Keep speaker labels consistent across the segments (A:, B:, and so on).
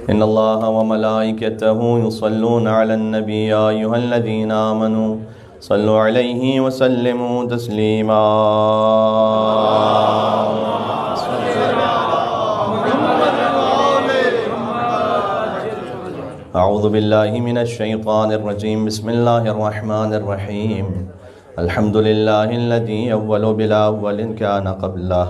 A: إن الله وملائكته يصلون على النبي يا أيها الذين آمنوا صلوا عليه وسلموا تسليما أعوذ بالله من الشيطان الرجيم بسم الله الرحمن الرحيم الحمد لله الذي أول بلا أول كان قبله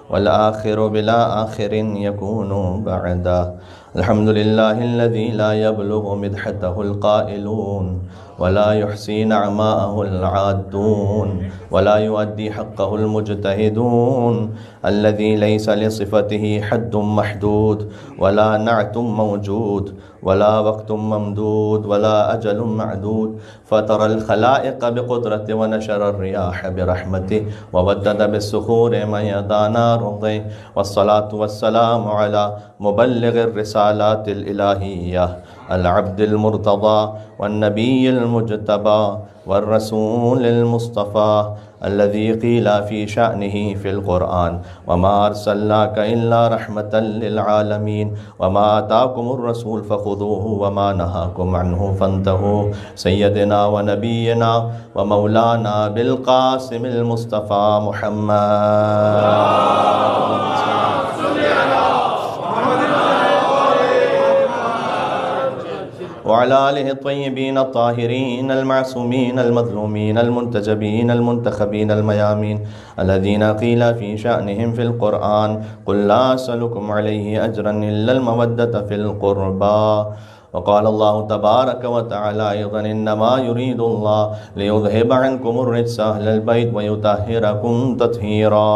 A: والآخر بلا آخر يكون بعده الحمد لله الذي لا يبلغ مدحته القائلون ولا يحصي نعماءه العادون ولا يؤدي حقه المجتهدون الذي ليس لصفته حد محدود ولا نعت موجود ولا وقت ممدود ولا أجل معدود فطر الخلائق بقدرته ونشر الرياح برحمته وودد بالصخور ميدان أرضه والصلاة والسلام على مبلغ الرسالات الإلهية العبد المرتضى والنبي المجتبى والرسول المصطفى الذي قيل في شأنه في القرآن وما أرسلناك إلا رحمة للعالمين وما آتاكم الرسول فخذوه وما نهاكم عنه فانتهوا سيدنا ونبينا ومولانا بالقاسم المصطفى محمد وعلى آله الطيبين الطاهرين المعصومين المظلومين المنتجبين المنتخبين الميامين الذين قيل في شأنهم في القرآن قل لا أسألكم عليه أجرا إلا المودة في القربى وقال الله تبارك وتعالى أيضا إنما يريد الله ليذهب عنكم الرجس أهل البيت ويطهركم تطهيرا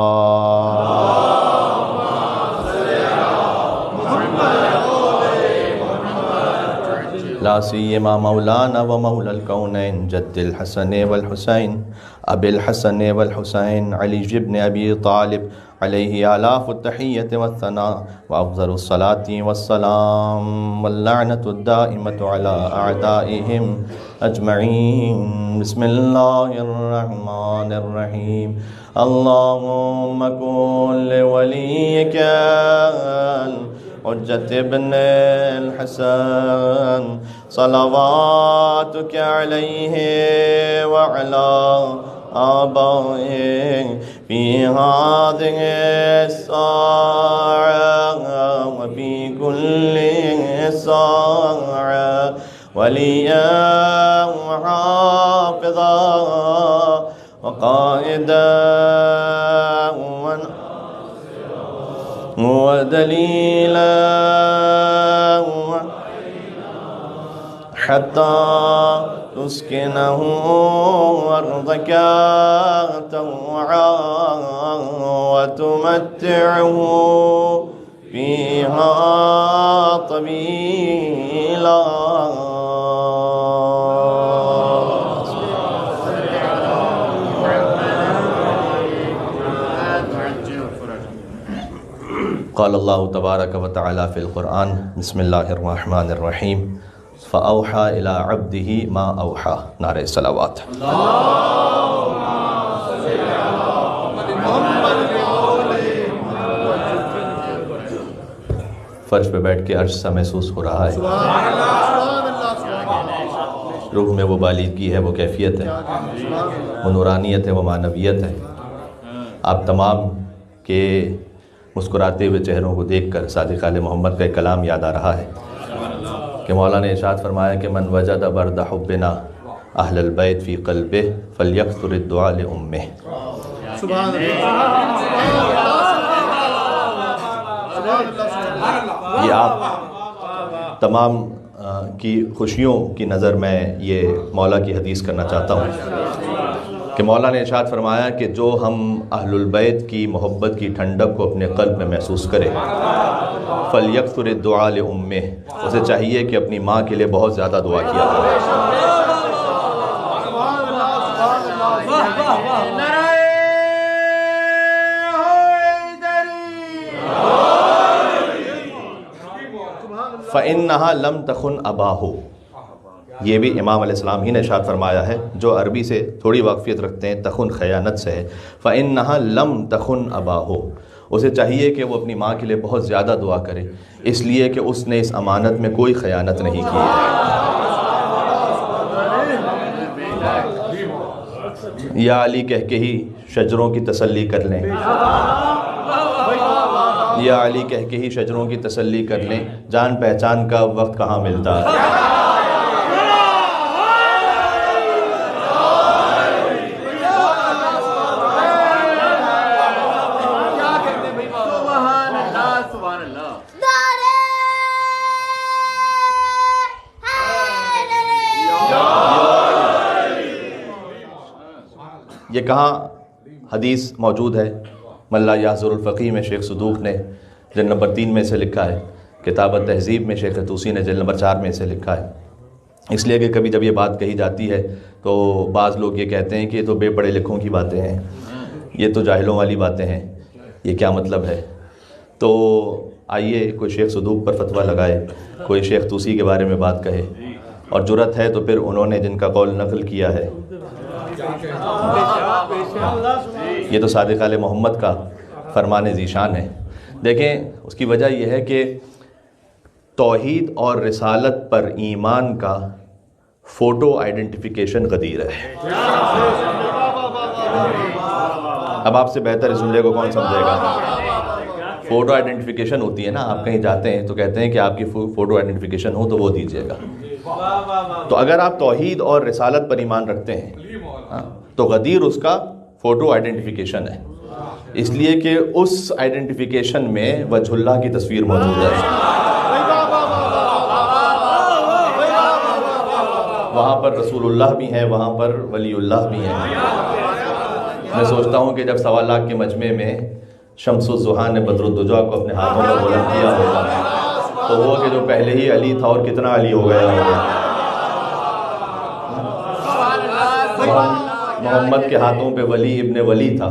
A: لا سيما مولانا ومولى الكونين جد الحسن والحسين أبي الحسن والحسين علي بن أبي طالب عليه آلاف التحية والثناء وأفضل الصلاة والسلام واللعنة الدائمة على أعدائهم أجمعين بسم الله الرحمن الرحيم اللهم كن لوليك حجة ابن الحسن صلواتك عليه وعلى آبائه في هذه الساعة وفي كل ساعة وليا وحافظا وقائدا ودليلا حتى تسكنه أرضك طوعا وتمتعه فيها طويلا قال الله تبارك وتعالى في القرآن بسم الله الرحمن الرحيم فأوحى إلى عبده ما أوحى نعرہ صلوات فرش پہ بیٹھ کے عرش سا محسوس ہو رہا ہے روح میں وہ بالغی ہے وہ کیفیت ہے وہ نورانیت ہے وہ معنویت ہے آپ تمام کے مسکراتے ہوئے چہروں کو دیکھ کر صادق آل محمد کا ایک کلام یاد آ رہا ہے کہ مولا نے ارشاد فرمایا کہ من وجد برد حبنا اہل البیت فی قلبہ فلیکثر الدعاء لامہ یہ آپ تمام کی خوشیوں کی نظر میں یہ مولا کی حدیث کرنا چاہتا ہوں کہ مولا نے ارشاد فرمایا کہ جو ہم اہل البیت کی محبت کی ٹھنڈک کو اپنے قلب میں محسوس کرے فَلْيَكْثُرِ الدُّعَاء لِأُمِّهِ اسے چاہیے کہ اپنی ماں کے لیے بہت زیادہ دعا کیا کرے فَإِنَّهَا لَمْ تَخُنْ أَبَاهُ یہ بھی امام علیہ السلام ہی نے ارشاد فرمایا ہے جو عربی سے تھوڑی واقفیت رکھتے ہیں تخن خیانت سے ہے فَإِنَّهَا لَمْ تَخُنْ أَبَاهُ اسے چاہیے کہ وہ اپنی ماں کے لیے بہت زیادہ دعا کرے، اس لیے کہ اس نے اس امانت میں کوئی خیانت نہیں کی ہے۔ یا علی کہہ کے ہی شجروں کی تسلی کر لیں، یا علی کہہ کے ہی شجروں کی تسلی کر لیں، جان پہچان کا وقت کہاں ملتا ہے۔ یہ کہاں حدیث موجود ہے؟ ملا یحضر الفقیہ میں شیخ صدوق نے جلد نمبر 3 میں سے لکھا ہے، کتاب التہذیب میں شیخ طوسی نے جلد نمبر 4 میں سے لکھا ہے۔ اس لیے کہ کبھی جب یہ بات کہی جاتی ہے تو بعض لوگ یہ کہتے ہیں کہ یہ تو بے پڑھے لکھوں کی باتیں ہیں، یہ تو جاہلوں والی باتیں ہیں، یہ کیا مطلب ہے؟ تو آئیے کوئی شیخ صدوق پر فتویٰ لگائے، کوئی شیخ طوسی کے بارے میں بات کہے، اور جرت ہے تو پھر انہوں نے جن کا قول نقل کیا ہے، یہ تو صادق آل محمد کا فرمان ذیشان ہے۔ دیکھیں اس کی وجہ یہ ہے کہ توحید اور رسالت پر ایمان کا فوٹو آئیڈینٹیفیکیشن غدیر ہے۔ اب آپ سے بہتر اس جملے کو کون سمجھے گا؟ فوٹو آئیڈینٹیفیکیشن ہوتی ہے نا، آپ کہیں جاتے ہیں تو کہتے ہیں کہ آپ کی فوٹو آئیڈینٹیفیکیشن ہو تو وہ دیجیے گا۔ تو اگر آپ توحید اور رسالت پر ایمان رکھتے ہیں تو غدیر اس کا فوٹو آئیڈینٹیفیکیشن ہے، اس لیے کہ اس آئیڈینٹیفیکیشن میں وجہ اللہ کی تصویر موجود ہے، وہاں پر رسول اللہ بھی ہیں، وہاں پر ولی اللہ بھی ہیں۔ میں سوچتا ہوں کہ جب 1.25 لاکھ کے مجمع میں شمس الضحیٰ نے بدر الدجا کو اپنے ہاتھوں میں بلند کیا ہوگا تو وہ کہ جو پہلے ہی علی تھا اور کتنا علی ہو گیا ہوگا۔ محمد کے ہاتھوں پہ ولی ابن ولی تھا،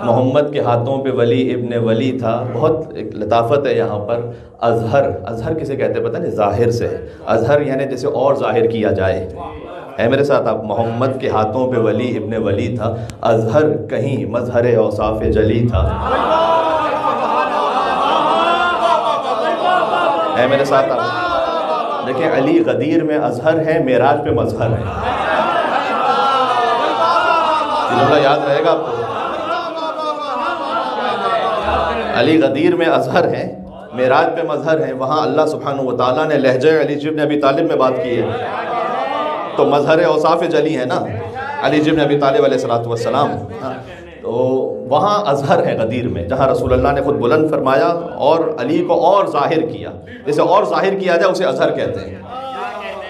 A: محمد کے ہاتھوں پہ ولی ابن ولی تھا۔ بہت ایک لطافت ہے یہاں پر۔ اظہر کسے کہتے ہیں پتہ نہیں؟ ظاہر سے، اظہر یعنی جیسے اور ظاہر کیا جائے۔ ہے میرے ساتھ آپ؟ محمد کے ہاتھوں پہ ولی ابن ولی تھا، اظہر کہیں مظہر اوصاف جلی تھا۔ ہے میرے ساتھ آپ؟ دیکھیں علی غدیر میں اظہر ہے، معراج پہ مظہر ہے۔ یہ جملہ یاد رہے گا آپ کو؟ علی غدیر میں اظہر ہے، معراج پہ مظہر ہے۔ وہاں اللہ سبحانہ وتعالیٰ نے لہجہ علی ابن ابی طالب میں بات کی ہے تو مظہر اوصاف جلی ہے نا علی ابن ابی طالب علیہ السلام۔ تو وہاں اظہر ہے غدیر میں، جہاں رسول اللہ نے خود بلند فرمایا اور علی کو اور ظاہر کیا، جسے اور ظاہر کیا جائے اسے اظہر کہتے ہیں۔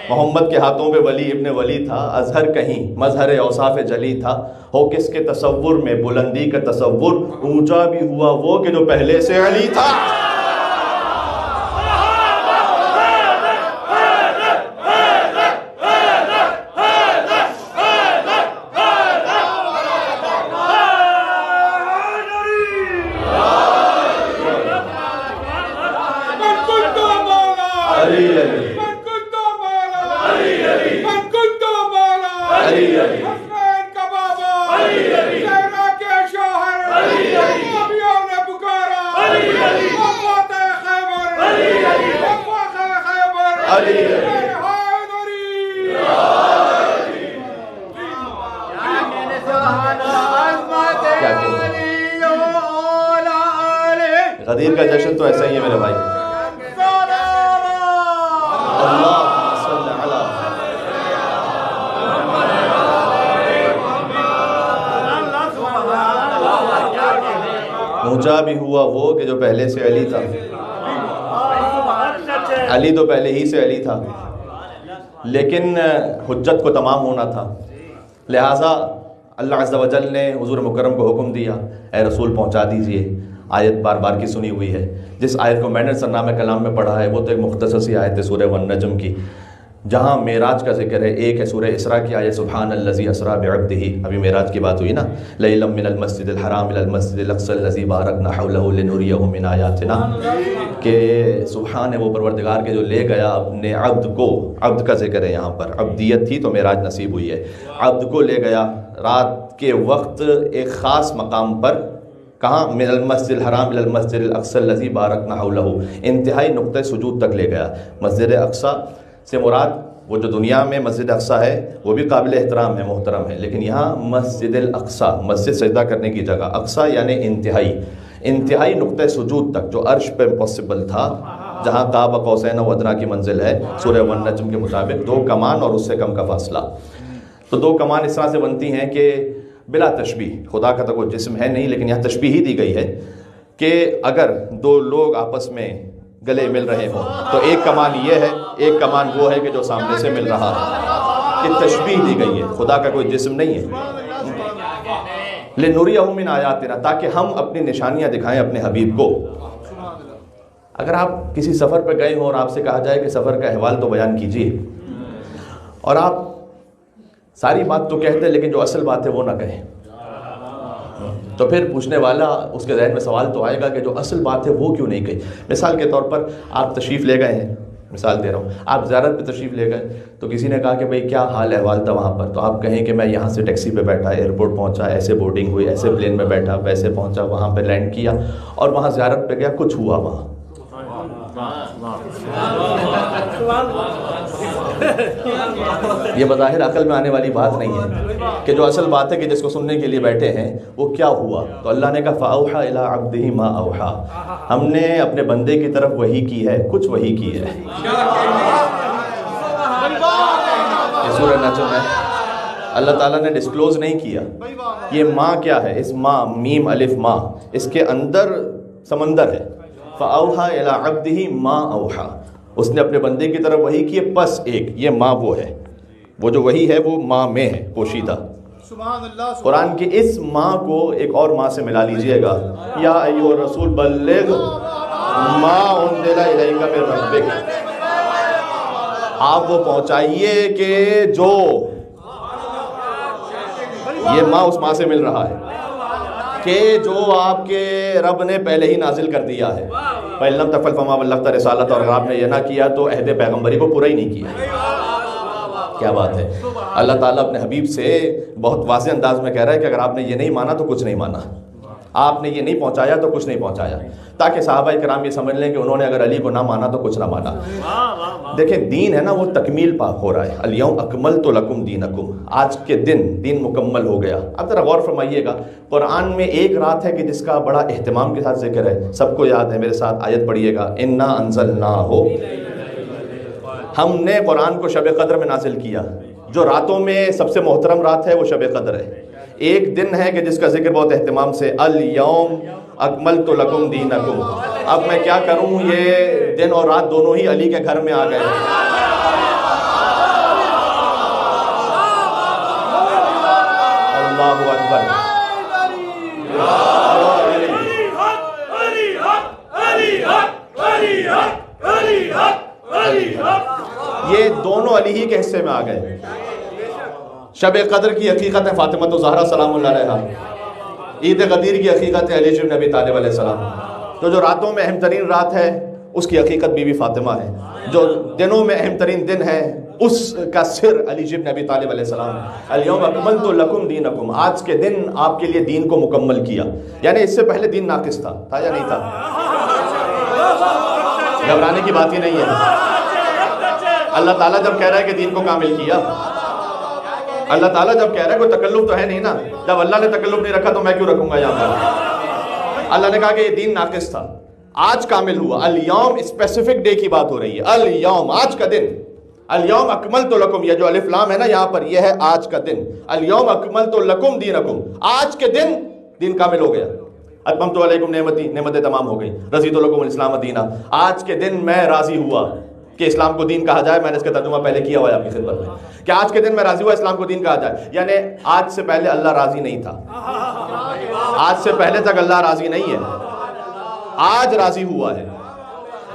A: محمد کے ہاتھوں پہ ولی ابن ولی تھا، اظہر کہیں مظہر اوصاف جلی تھا۔ ہو کس کے تصور میں بلندی کا تصور، اونچا بھی ہوا وہ کہ جو پہلے سے علی تھا۔ غدیر کا جشن تو ایسا ہی ہے میرے بھائی۔ اونچا بھی ہوا وہ کہ جو پہلے سے علی تھا۔ علی تو پہلے ہی سے علی تھا، لیکن حجت کو تمام ہونا تھا، لہٰذا اللہ عز و جل نے حضور مکرم کو حکم دیا، اے رسول پہنچا دیجئے۔ آیت بار بار کی سنی ہوئی ہے، جس آیت کو میں نے سرنامہ کلام میں پڑھا ہے وہ تو ایک مختصر سی آیت ہے سورہ والنجم کی، جہاں معراج کا ذکر ہے۔ ایک ہے سورہ اسراء کی آیت سبحان الذی اسریٰ بعبدہ، ابھی معراج کی بات ہوئی نا، لیلا من المسجد الحرام الی المسجد الاقصی الذی بارکنا حولہ لنریہ من آیاتنا، کہ سبحان ہے وہ پروردگار کے جو لے گیا اپنے عبد کو، عبد کا ذکر ہے یہاں پر، عبدیت تھی تو معراج نصیب ہوئی ہے، عبد کو لے گیا رات کے وقت ایک خاص مقام پر کہاں؟ من المسجد الحرام الی المسجد الاقصی الذی بارکنا حولہ، انتہائی نقطۂ سجود تک لے گیا۔ مسجد اقصی سے مراد وہ جو دنیا میں مسجد اقصی ہے وہ بھی قابل احترام ہے، محترم ہے، لیکن یہاں مسجد الاقصی، مسجد سجدہ کرنے کی جگہ، اقصی یعنی انتہائی نقطۂ سجود تک جو عرش پہ پاسبل تھا، جہاں قاب قوسین و ادنیٰ کی منزل ہے سورہ والنجم کے مطابق، 2 کمان اور اس سے کم کا فاصلہ۔ تو 2 کمان اس طرح سے بنتی ہیں کہ بلا تشبیہ، خدا کا تو کوئی جسم ہے نہیں لیکن یہاں تشبیہ ہی دی گئی ہے کہ اگر 2 لوگ آپس میں گلے مل رہے ہوں تو ایک کمان یہ ہے، ایک کمان وہ ہے کہ جو سامنے سے مل رہا ہے۔ یہ تشبیہ دی گئی ہے، خدا کا کوئی جسم نہیں ہے۔ لِنُرِيَهُ مِنْ آیاتنا، تاکہ ہم اپنی نشانیاں دکھائیں اپنے حبیب کو۔ اگر آپ کسی سفر پہ گئے ہوں اور آپ سے کہا جائے کہ سفر کا احوال تو بیان کیجیے، اور آپ ساری بات تو کہتے ہیں لیکن جو اصل بات ہے وہ نہ کہیں، تو پھر پوچھنے والا اس کے ذہن میں سوال تو آئے گا کہ جو اصل بات ہے وہ کیوں نہیں کہی۔ مثال کے طور پر آپ تشریف لے گئے ہیں، مثال دے رہا ہوں، آپ زیارت پہ تشریف لے گئے تو کسی نے کہا کہ بھئی کیا حال احوال تھا وہاں پر، تو آپ کہیں کہ میں یہاں سے ٹیکسی پہ بیٹھا، ایئرپورٹ پہنچا، ایسے بورڈنگ ہوئی، ایسے پلین میں بیٹھا، ویسے پہنچا، وہاں پہ لینڈ کیا اور وہاں زیارت پہ گیا، کچھ ہوا وہاں۔ یہ بظاہر عقل میں آنے والی بات نہیں ہے کہ جو اصل بات ہے کہ جس کو سننے کے لیے بیٹھے ہیں وہ کیا ہوا۔ تو اللہ نے کہا فَأَوْحَى إِلَىٰ عَبْدِهِ مَا أَوْحَىٰ، ہم نے اپنے بندے کی طرف وحی کی ہے، کچھ وحی کی ہے۔ یہ سورہ نجم ہے، اللہ تعالیٰ نے ڈسکلوز نہیں کیا یہ ماں کیا ہے، اس ماں میم الف ماں، اس کے اندر سمندر ہے۔ فَأَوْحَىٰ إِلَىٰ عَبْدِهِ مَا أَوْحَىٰ، اس نے اپنے بندے کی طرف وحی کی ہے، پس ایک یہ ماں وہ ہے، وہ جو وحی ہے وہ ماں میں ہے پوشیدہ۔ قرآن کی اس ماں کو ایک اور ماں سے ملا لیجئے گا، یا ایھا الرسول بلغ ما انزل الیک من ربک، آپ وہ پہنچائیے کہ جو، یہ ماں اس ماں سے مل رہا ہے کہ جو آپ کے رب نے پہلے ہی نازل کر دیا ہے۔ فَإِن لَمْ تَفْعَلْ فَمَا بَلَّغْتَ رِسَالَتَهُ، اور آپ نے یہ نہ کیا تو عہد پیغمبری کو پورا ہی نہیں کیا۔ کیا بات ہے، اللہ تعالیٰ اپنے حبیب سے بہت واضح انداز میں کہہ رہا ہے کہ اگر آپ نے یہ نہیں مانا تو کچھ نہیں مانا، آپ نے یہ نہیں پہنچایا تو کچھ نہیں پہنچایا، تاکہ صحابہ کرام یہ سمجھ لیں کہ انہوں نے اگر علی کو نہ مانا تو کچھ نہ مانا۔ دیکھیں دین ہے نا وہ تکمیل پا ہو رہا ہے، الیوم اکملت لکم دینکم، آج کے دین مکمل ہو گیا۔ اب ذرا غور فرمائیے گا، قرآن میں ایک رات ہے کہ جس کا بڑا اہتمام کے ساتھ ذکر ہے، سب کو یاد ہے، میرے ساتھ آیت پڑھیے گا، انا انزلناہ، ہم نے قرآن کو شب قدر میں نازل کیا، جو راتوں میں سب سے محترم رات ہے وہ شب قدر ہے۔ ایک دن ہے کہ جس کا ذکر بہت اہتمام سے، الیوم اکملت لکم دینکم، اب میں کیا کروں، یہ دن اور رات دونوں ہی علی کے گھر میں آ گئے۔ اللہ اکبر، یہ دونوں علی ہی کے حصے میں آ گئے۔ شب قدر کی حقیقت ہے فاطمہ الزہرا سلام اللہ علیہا، عید غدیر کی حقیقت ہے علی بن ابی طالب علیہ السلام، تو جو راتوں میں اہم ترین رات ہے اس کی حقیقت بی بی فاطمہ ہے، جو دنوں میں اہم ترین دن ہے اس کا سر علی بن ابی طالب علیہ السلام ہے۔ الیوم اکملت لکم دینکم، آج کے دن آپ کے لیے دین کو مکمل کیا، یعنی اس سے پہلے دین ناقص تھا یا نہیں تھا؟ گھبرانے کی بات ہی نہیں ہے۔ اللہ تعالیٰ جب کہہ رہا ہے کہ دین کو کامل کیا، اللہ تعالیٰ جب کہہ رہا ہے کوئی تکلف تو ہے نہیں نا، جب اللہ نے تکلف نہیں رکھا تو میں کیوں رکھوں گا یہاں پر؟ اللہ نے کہا کہ یہ دین ناقص تھا، آج کامل ہوا۔ الیوم اسپیسیفک ڈے کی بات ہو رہی ہے، الیوم آج کا دن، الیوم اکملت لکم، یہ جو الف لام ہے نا یہاں پر، یہ ہے آج کا دن، الیوم اکملت لکم دینکم، آج کے دن دین کامل ہو گیا۔ اتممت علیکم نعمتی، نعمتیں تمام ہو گئی۔ رضیت لکم الاسلام دینا، آج کے دن میں راضی ہوا کہ اسلام کو دین کہا جائے، میں نے اس کا ترجمہ پہلے کیا ہوا ہے آپ کی خدمت میں، کہ آج کے دن میں راضی ہوا اسلام کو دین کہا جائے، یعنی آج سے پہلے اللہ راضی نہیں تھا، آج سے پہلے تک اللہ راضی نہیں ہے، آج راضی ہوا ہے،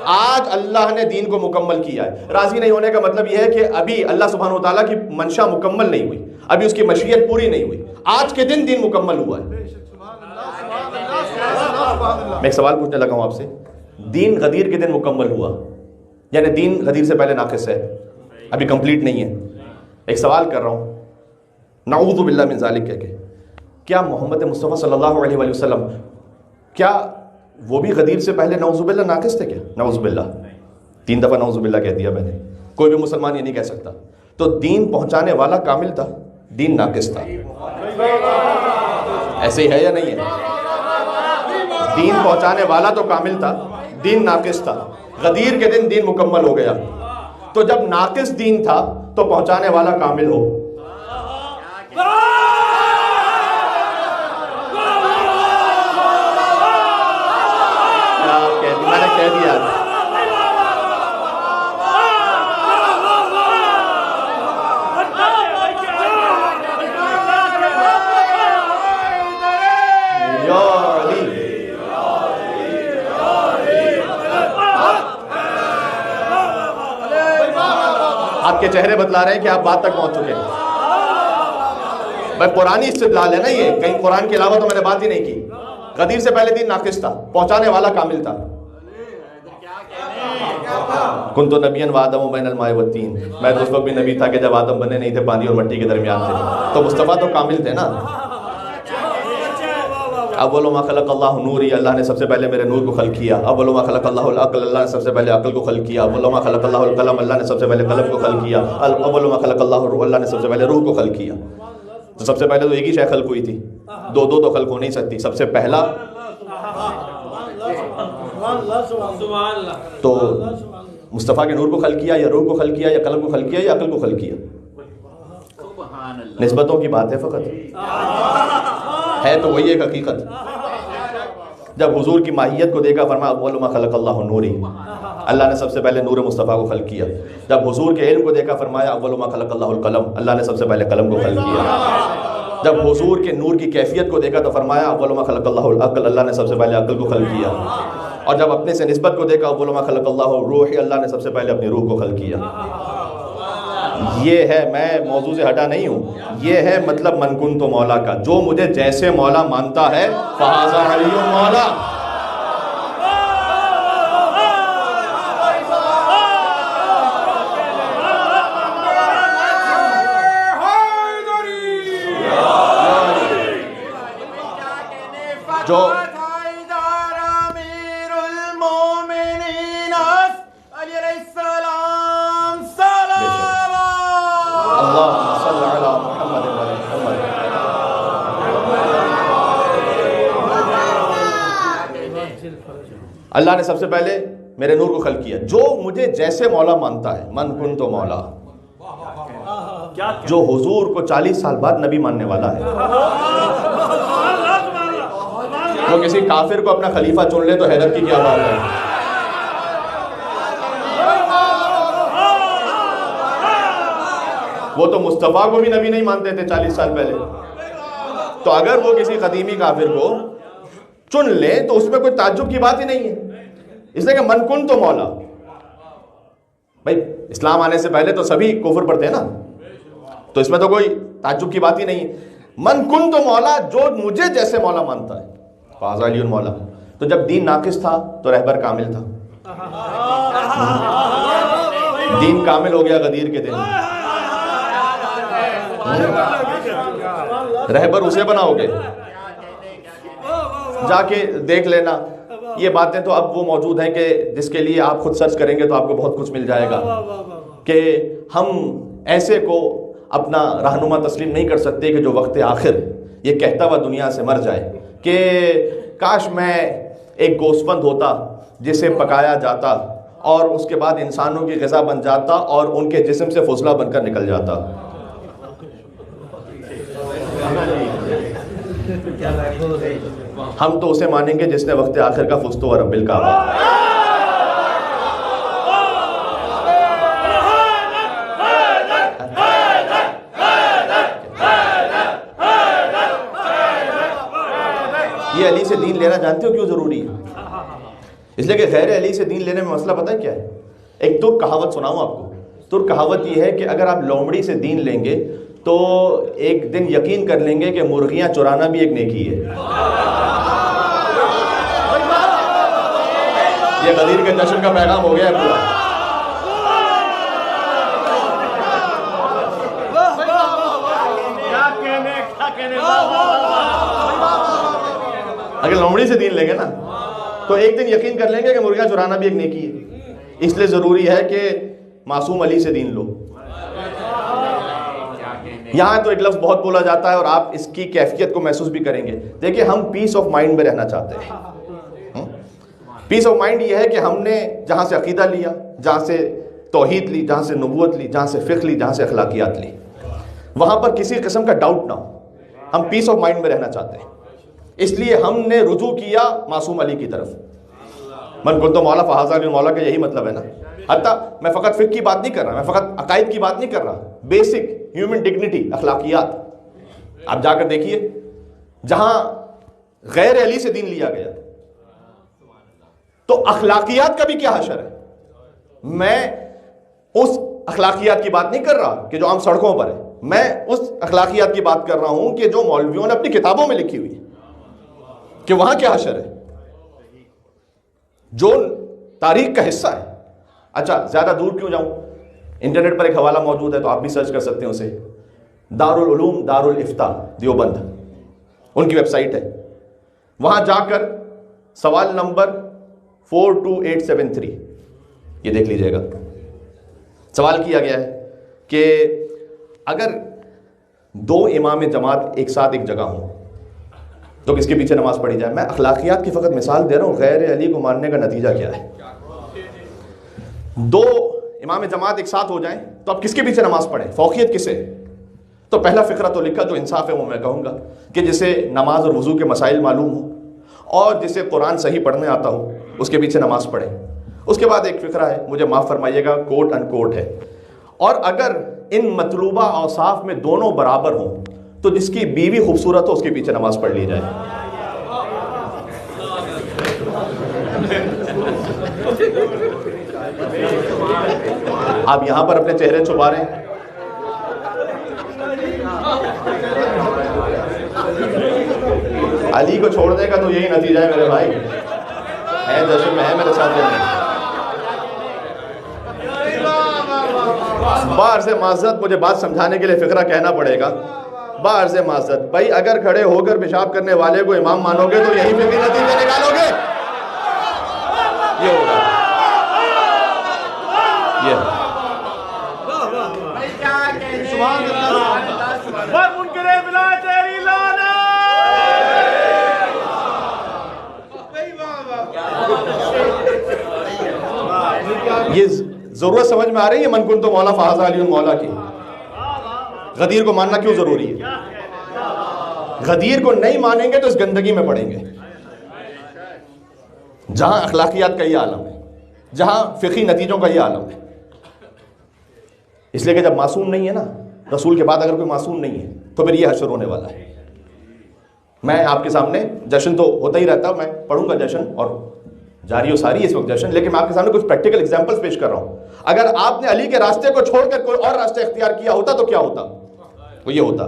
A: آج اللہ نے دین کو مکمل کیا ہے۔ راضی نہیں ہونے کا مطلب یہ ہے کہ ابھی اللہ سبحانہ وتعالیٰ کی منشا مکمل نہیں ہوئی، ابھی اس کی مشیت پوری نہیں ہوئی، آج کے دن دین مکمل ہوا ہے۔ میں ایک سوال پوچھنے لگا ہوں آپ سے، دین غدیر کے دن مکمل ہوا، یعنی دین غدیر سے پہلے ناقص ہے، ابھی کمپلیٹ نہیں ہے۔ ایک سوال کر رہا ہوں، نعوذ باللہ من ذالک کہہ کے، کیا محمد مصطفیٰ صلی اللہ علیہ وآلہ وسلم کیا وہ بھی غدیر سے پہلے نعوذ باللہ ناقص تھے کیا؟ نعوذ باللہ، 3 دفعہ نعوذ باللہ کہہ دیا میں نے. کوئی بھی مسلمان یہ نہیں کہہ سکتا. تو دین پہنچانے والا کامل تھا، دین ناقص تھا. ایسے ہی ہے یا نہیں ہے؟ دین پہنچانے والا تو کامل تھا، دین ناقص تھا. غدیر کے دن دین مکمل ہو گیا. تو جب ناقص دین تھا تو پہنچانے والا کامل ہو. میں نے کہہ دیا. آپ کے چہرے بتلا رہے ہیں کہ آپ بات تک پہنچ چکے ہیں. بھائی قرآنی استدلال ہے نا یہ، کہیں قرآن کے علاوہ تو میں نے بات ہی نہیں کی. غدیر سے پہلے دین ناقص تھا، پہنچانے والا کامل تھا. کنت نبیًا وآدم بین الماء والطین، میں تو اس وقت بھی نبی تھا کہ جب آدم بنے نہیں تھے، پانی اور مٹی کے درمیان تھے. تو مصطفیٰ تو کامل تھے نا. اول ما خلق اللہ نوری، اللہ نے سب سے پہلے میرے نور کو خلق کیا. اول ما خلق اللہ العقل، اللہ نے سب سے پہلے عقل کو خلق کیا. اول ما خلق اللہ القلم، اللہ نے سب سے پہلے قلم کو خلق کیا. اول ما خلق اللہ الروح، اللہ نے سب سے پہلے روح کو خلق کیا. تو سب سے پہلے تو ایک ہی شے خلق ہوئی تھی، دو تو خلق ہو نہیں سکتی. سب سے پہلا تو مصطفیٰ کے نور کو خلق کیا، یا روح کو خلق کیا، یا قلم کو خلق کیا، یا عقل کو خلق کیا. نسبتوں کی بات ہے فقط، ہے تو وہی ایک حقیقت. جب حضور کی ماہیت کو دیکھا فرمایا اول ما خلق اللہ نوری، اللہ نے سب سے پہلے نور مصطفیٰ کو خلق کیا. جب حضور کے علم کو دیکھا فرمایا اول ما خلق اللہ القلم، اللہ نے سب سے پہلے قلم کو خلق کیا. جب حضور کے نور کی کیفیت کو دیکھا تو فرمایا اول ما خلق اللہ العقل، اللہ نے سب سے پہلے عقل کو خلق کیا. اور جب اپنے سے نسبت کو دیکھا اول ما خلق اللہ الروح، اللہ نے سب سے پہلے اپنی روح کو خلق کیا. یہ ہے، میں موضوع سے ہٹا نہیں ہوں، یہ ہے مطلب من کنت مولا کا. جو مجھے جیسے مولا مانتا ہے فہذا علی مولا. جو اللہ نے سب سے پہلے میرے نور کو خلق کیا. جو مجھے جیسے مولا مانتا ہے، من کنت مولا. جو حضور کو 40 سال بعد نبی ماننے والا ہے، وہ کسی کافر کو اپنا خلیفہ چن لے تو حیرت کی کیا بات ہے. وہ تو مصطفیٰ کو بھی نبی نہیں مانتے تھے 40 سال پہلے. تو اگر وہ کسی قدیمی کافر کو چن لے تو اس میں کوئی تعجب کی بات ہی نہیں ہے. اس لیے کہ من کن تو مولا. بھائی اسلام آنے سے پہلے تو سبھی کفر پر تھے نا، تو اس میں تو کوئی تعجب کی بات ہی نہیں ہے. من کن تو مولا، جو مجھے جیسے مولا مانتا ہے فہذا علی مولا. تو جب دین ناقص تھا تو رہبر کامل تھا. دین کامل ہو گیا غدیر کے دن. رہبر اسے بناؤ گے، جا کے دیکھ لینا. یہ باتیں تو اب وہ موجود ہیں کہ جس کے لیے آپ خود سرچ کریں گے تو آپ کو بہت کچھ مل جائے گا. کہ ہم ایسے کو اپنا رہنما تسلیم نہیں کر سکتے کہ جو وقت آخر یہ کہتا ہوا دنیا سے مر جائے کہ کاش میں ایک گوسفند ہوتا جسے پکایا جاتا اور اس کے بعد انسانوں کی غذا بن جاتا اور ان کے جسم سے فضلہ بن کر نکل جاتا. ہم تو اسے مانیں گے جس نے وقت آخر کا فزت و رب الکعبہ. یہ علی سے دین لینا جانتے ہو کیوں ضروری ہے؟ اس لیے کہ غیر علی سے دین لینے میں مسئلہ پتہ ہے کیا ہے؟ ایک ترک کہاوت سناؤں آپ کو. ترک کہاوت یہ ہے کہ اگر آپ لومڑی سے دین لیں گے تو ایک دن یقین کر لیں گے کہ مرغیاں چرانا بھی ایک نیکی ہے. یہ غدیر کے جشن کا پیغام ہو گیا ہے پورا. اگر لیکن لومڑی سے دین لیں گے نا تو ایک دن یقین کر لیں گے کہ مرغیاں چرانا بھی ایک نیکی ہے. اس لیے ضروری ہے کہ معصوم علی سے دین لو. یہاں تو ایک لفظ بہت بولا جاتا ہے اور آپ اس کی کیفیت کو محسوس بھی کریں گے. دیکھیں ہم پیس آف مائنڈ میں رہنا چاہتے ہیں. پیس آف مائنڈ یہ ہے کہ ہم نے جہاں سے عقیدہ لیا, جہاں سے توحید لی, جہاں سے نبوت لی, جہاں سے فقہ لی, جہاں سے اخلاقیات لی, وہاں پر کسی قسم کا ڈاؤٹ نہ ہو. ہم پیس آف مائنڈ میں رہنا چاہتے ہیں. اس لیے ہم نے رجوع کیا معصوم علی کی طرف. من کنت مولا فہذا علی مولا کا یہی مطلب ہے نا. حتیٰ میں فقط فقہ کی بات نہیں کر رہا, میں فقط عقائد کی بات نہیں کر رہا, بیسک ہیومن ڈگنیٹی, اخلاقیات. آپ جا کر دیکھیے جہاں غیر علی سے دین لیا گیا تو اخلاقیات کا بھی کیا حشر ہے. میں اس اخلاقیات کی بات نہیں کر رہا کہ جو عام سڑکوں پر ہے, میں اس اخلاقیات کی بات کر رہا ہوں کہ جو مولویوں نے اپنی کتابوں میں لکھی ہوئی ہے کہ وہاں کیا حشر ہے, جو تاریخ کا حصہ ہے. اچھا زیادہ دور کیوں جاؤں, انٹرنیٹ پر ایک حوالہ موجود ہے تو آپ بھی سرچ کر سکتے ہیں اسے, دارالعلوم دارالافتاء دیوبند, ان کی ویب سائٹ ہے. وہاں جا کر سوال نمبر 42873 یہ دیکھ لیجئے گا. سوال کیا گیا ہے کہ اگر دو امام جماعت ایک ساتھ ایک جگہ ہوں تو کس کے پیچھے نماز پڑھی جائے. میں اخلاقیات کی فقط مثال دے رہا ہوں, غیر علی کو ماننے کا نتیجہ کیا ہے. دو امام جماعت ایک ساتھ ہو جائیں تو اب کس کے پیچھے نماز پڑھیں, فوقیت کسے. تو پہلا فقرہ تو لکھا, جو انصاف ہے وہ میں کہوں گا کہ جسے نماز اور وضو کے مسائل معلوم ہو اور جسے قرآن صحیح پڑھنے آتا ہو اس کے پیچھے نماز پڑھیں. اس کے بعد ایک فقرہ ہے, مجھے معاف فرمائیے گا, کوٹ ان کوٹ ہے, اور اگر ان مطلوبہ اوصاف میں دونوں برابر ہوں تو جس کی بیوی خوبصورت ہو اس کے پیچھے نماز پڑھ لی جائے. آپ یہاں پر اپنے چہرے چھپا رہے ہیں, علی کو چھوڑنے کا تو یہی نتیجہ ہے میرے بھائی. ہے جشن میں ہے میرے ساتھ میں. باہر سے معذرت, مجھے بات سمجھانے کے لیے فقرہ کہنا پڑے گا. باہر سے معذرت بھائی, اگر کھڑے ہو کر پیشاب کرنے والے کو امام مانو گے تو یہی فقری نتیجے نکالو گے. یہ ہوگا, یہ یہ ضرورت سمجھ میں آ رہی ہے من کنت مولا فہذا علی مولا کی. غدیر کو ماننا کیوں ضروری ہے. غدیر کو نہیں مانیں گے تو اس گندگی میں پڑیں گے جہاں اخلاقیات کا یہ عالم ہے, جہاں فقہی نتیجوں کا یہ عالم ہے. اس لیے کہ جب معصوم نہیں ہے نا, رسول کے بعد اگر کوئی معصوم نہیں ہے تو پھر یہ حشر ہونے والا ہے. میں آپ کے سامنے, جشن تو ہوتا ہی رہتا, میں پڑھوں گا جشن اور جاری و ساری اس وقت جشن, لیکن میں آپ کے سامنے کچھ پریکٹیکل ایگزامپلس پیش کر رہا ہوں. اگر آپ نے علی کے راستے کو چھوڑ کر کوئی اور راستہ اختیار کیا ہوتا تو کیا ہوتا, وہ یہ ہوتا.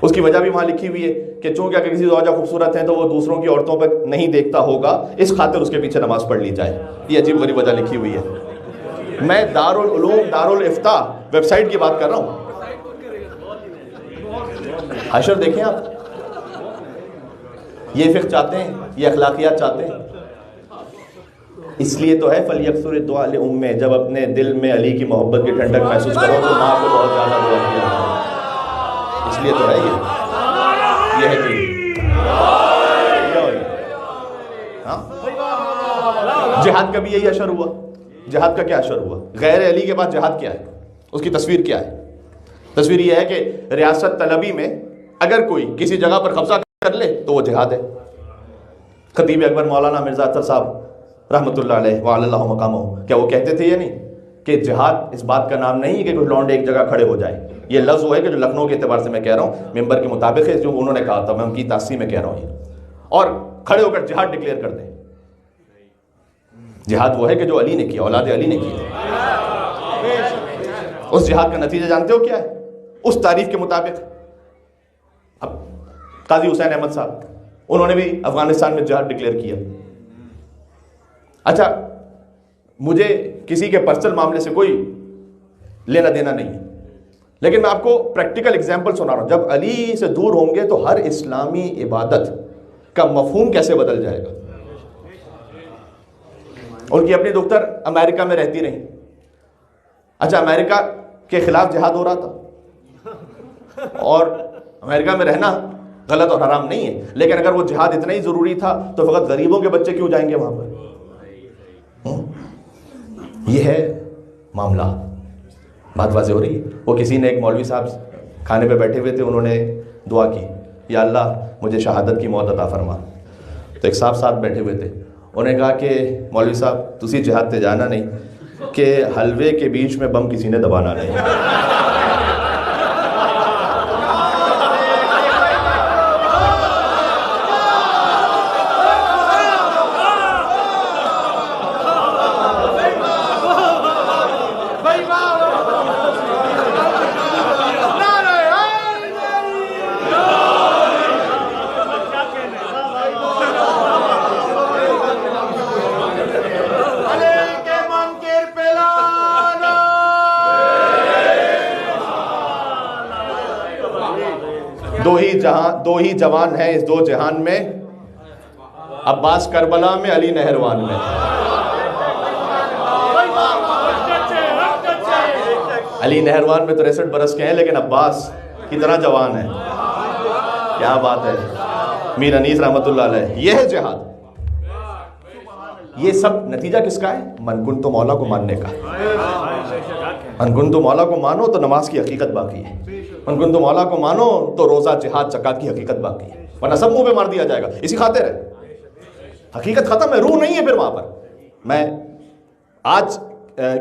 A: اس کی وجہ بھی وہاں لکھی ہوئی ہے کہ چونکہ اگر کسی زوجہ خوبصورت ہیں تو وہ دوسروں کی عورتوں پر نہیں دیکھتا ہوگا, اس خاطر اس کے پیچھے نماز پڑھ لی جائے. یہ عجیب غریب وجہ لکھی ہوئی ہے. میں دارالعلوم دارالافتاء ویب سائٹ کی بات کر رہا ہوں. حشر دیکھیں آپ, یہ فقہ چاہتے ہیں, یہ اخلاقیات چاہتے ہیں. اس لیے تو ہے فَلْيَكْثُرِ الدُّعَاءُ لِأُمِّهِ, جب اپنے دل میں علی کی محبت کی ٹھنڈک محسوس کرو تو ماں کو بہت زیادہ دعا کیا. اس لیے تو ہے یہ ہے کہ ہاں جہاد کا بھی یہی اشر ہوا. جہاد کا کیا اشر ہوا؟ غیر علی کے بعد جہاد کیا ہے, اس کی تصویر کیا ہے؟ تصویر یہ ہے کہ ریاست طلبی میں اگر کوئی کسی جگہ پر قبضہ کر لے تو وہ جہاد ہے. خطیب اکبر مولانا مرزا اطہر صاحب رحمۃ اللہ علیہ وعلی اللہ مقامہ, کیا وہ کہتے تھے یا نہیں کہ جہاد اس بات کا نام نہیں کہ کوئی لونڈے ایک جگہ کھڑے ہو جائے. یہ لفظ وہ ہے کہ جو لکھنؤ کے اعتبار سے میں کہہ رہا ہوں, ممبر کے مطابق ہے جو انہوں نے کہا تھا, میں ان کی تاثیر میں کہہ رہا ہوں یہ. اور کھڑے ہو کر جہاد ڈکلیئر کر دیں. جہاد وہ ہے کہ جو علی نے کیا, اولاد علی نے کیا. اس جہاد کا نتیجہ جانتے ہو کیا ہے؟ اس تعریف کے مطابق اب قاضی حسین احمد صاحب, انہوں نے بھی افغانستان میں جہاد ڈکلیئر کیا. اچھا, مجھے کسی کے پرسنل معاملے سے کوئی لینا دینا نہیں ہے, لیکن میں آپ کو پریکٹیکل ایگزامپل سنا رہا ہوں. جب علی سے دور ہوں گے تو ہر اسلامی عبادت کا مفہوم کیسے بدل جائے گا. ان کی اپنی دختر امریکہ میں رہتی رہی. اچھا امریکہ کے خلاف جہاد ہو رہا تھا اور امریکہ میں رہنا غلط اور حرام نہیں ہے, لیکن اگر وہ جہاد اتنا ہی ضروری تھا تو فقط غریبوں کے بچے کیوں جائیں گے وہاں پر. یہ ہے معاملہ. بات واضح ہو رہی ہے. وہ کسی نے ایک مولوی صاحب کھانے پہ بیٹھے ہوئے تھے, انہوں نے دعا کی یا اللہ مجھے شہادت کی موت عطا فرما. تو ایک صاحب ساتھ بیٹھے ہوئے تھے, انہوں نے کہا کہ مولوی صاحب تسی جہاد تے جانا نہیں کہ حلوے کے بیچ میں بم کسی نے دبانا نہیں. دو ہی جوان ہیں اس دو جہان میں, عباس کربلا میں, علی نہروان میں. علی نہروان میں تو 63 برس کے ہیں لیکن عباس کی طرح جوان ہیں. کیا بات ہے. میر انیس رحمۃ اللہ علیہ. یہ ہے جہاد. یہ سب نتیجہ کس کا ہے؟ من کن تو مولا کو ماننے کا. من کن تو مولا کو مانو تو نماز کی حقیقت باقی ہے. من کن تو مولا کو مانو تو روزہ جہاد زکات کی حقیقت باقی ہے, ورنہ سب منہ پہ مار دیا جائے گا. اسی خاطر ہے حقیقت ختم ہے, روح نہیں ہے پھر وہاں پر. میں آج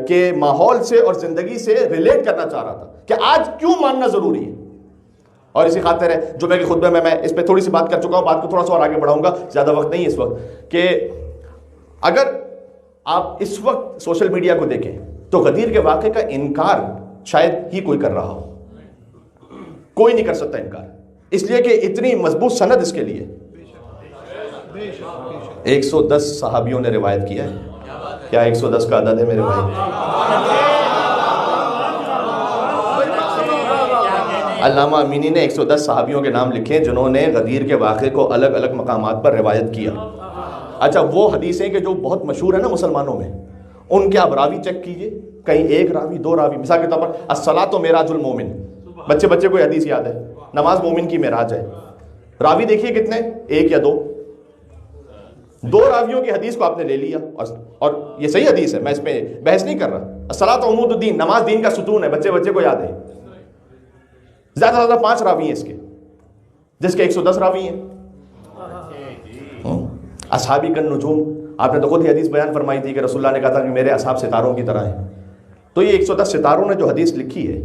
A: کے ماحول سے اور زندگی سے ریلیٹ کرنا چاہ رہا تھا کہ آج کیوں ماننا ضروری ہے. اور اسی خاطر ہے جمعے کے خطبے میں اس پہ تھوڑی سی بات کر چکا ہوں, بات کو تھوڑا سا اور آگے بڑھاؤں گا, زیادہ وقت نہیں ہے اس وقت. کہ اگر آپ اس وقت سوشل میڈیا کو دیکھیں تو غدیر کے واقعے کا انکار شاید ہی کوئی کر رہا ہو. کوئی نہیں کر سکتا انکار, اس لیے کہ اتنی مضبوط سند اس کے لیے. 110 صحابیوں نے روایت کیا ہے. کیا 110 کا عدد ہے میرے بھائی؟ علامہ امینی نے 110 صحابیوں کے نام لکھے جنہوں نے غدیر کے واقعے کو الگ الگ مقامات پر روایت کیا. اچھا وہ حدیثیں کہ جو بہت مشہور ہیں نا مسلمانوں میں, ان کے آپ راوی چیک کیجئے, کہیں ایک راوی, دو راوی. مثال کے طور پر الصلاۃ معراج المومن, بچے بچے کو حدیث یاد ہے, نماز مومن کی معراج ہے. راوی دیکھیے کتنے, ایک یا دو راویوں کی حدیث کو آپ نے لے لیا, اور یہ صحیح حدیث ہے, میں اس پہ بحث نہیں کر رہا. الصلاۃ عمود الدین, نماز دین کا ستون ہے, بچے بچے کو یاد ہے. زیادہ سے زیادہ 5 راوی ہیں اس کے, جس کے 110 راوی ہیں. اصحابی کن نجوم, آپ نے تو خود ہی حدیث بیان فرمائی تھی کہ رسول اللہ نے کہا تھا کہ میرے اصحاب ستاروں کی طرح ہیں. تو یہ 110 ستاروں نے جو حدیث لکھی ہے,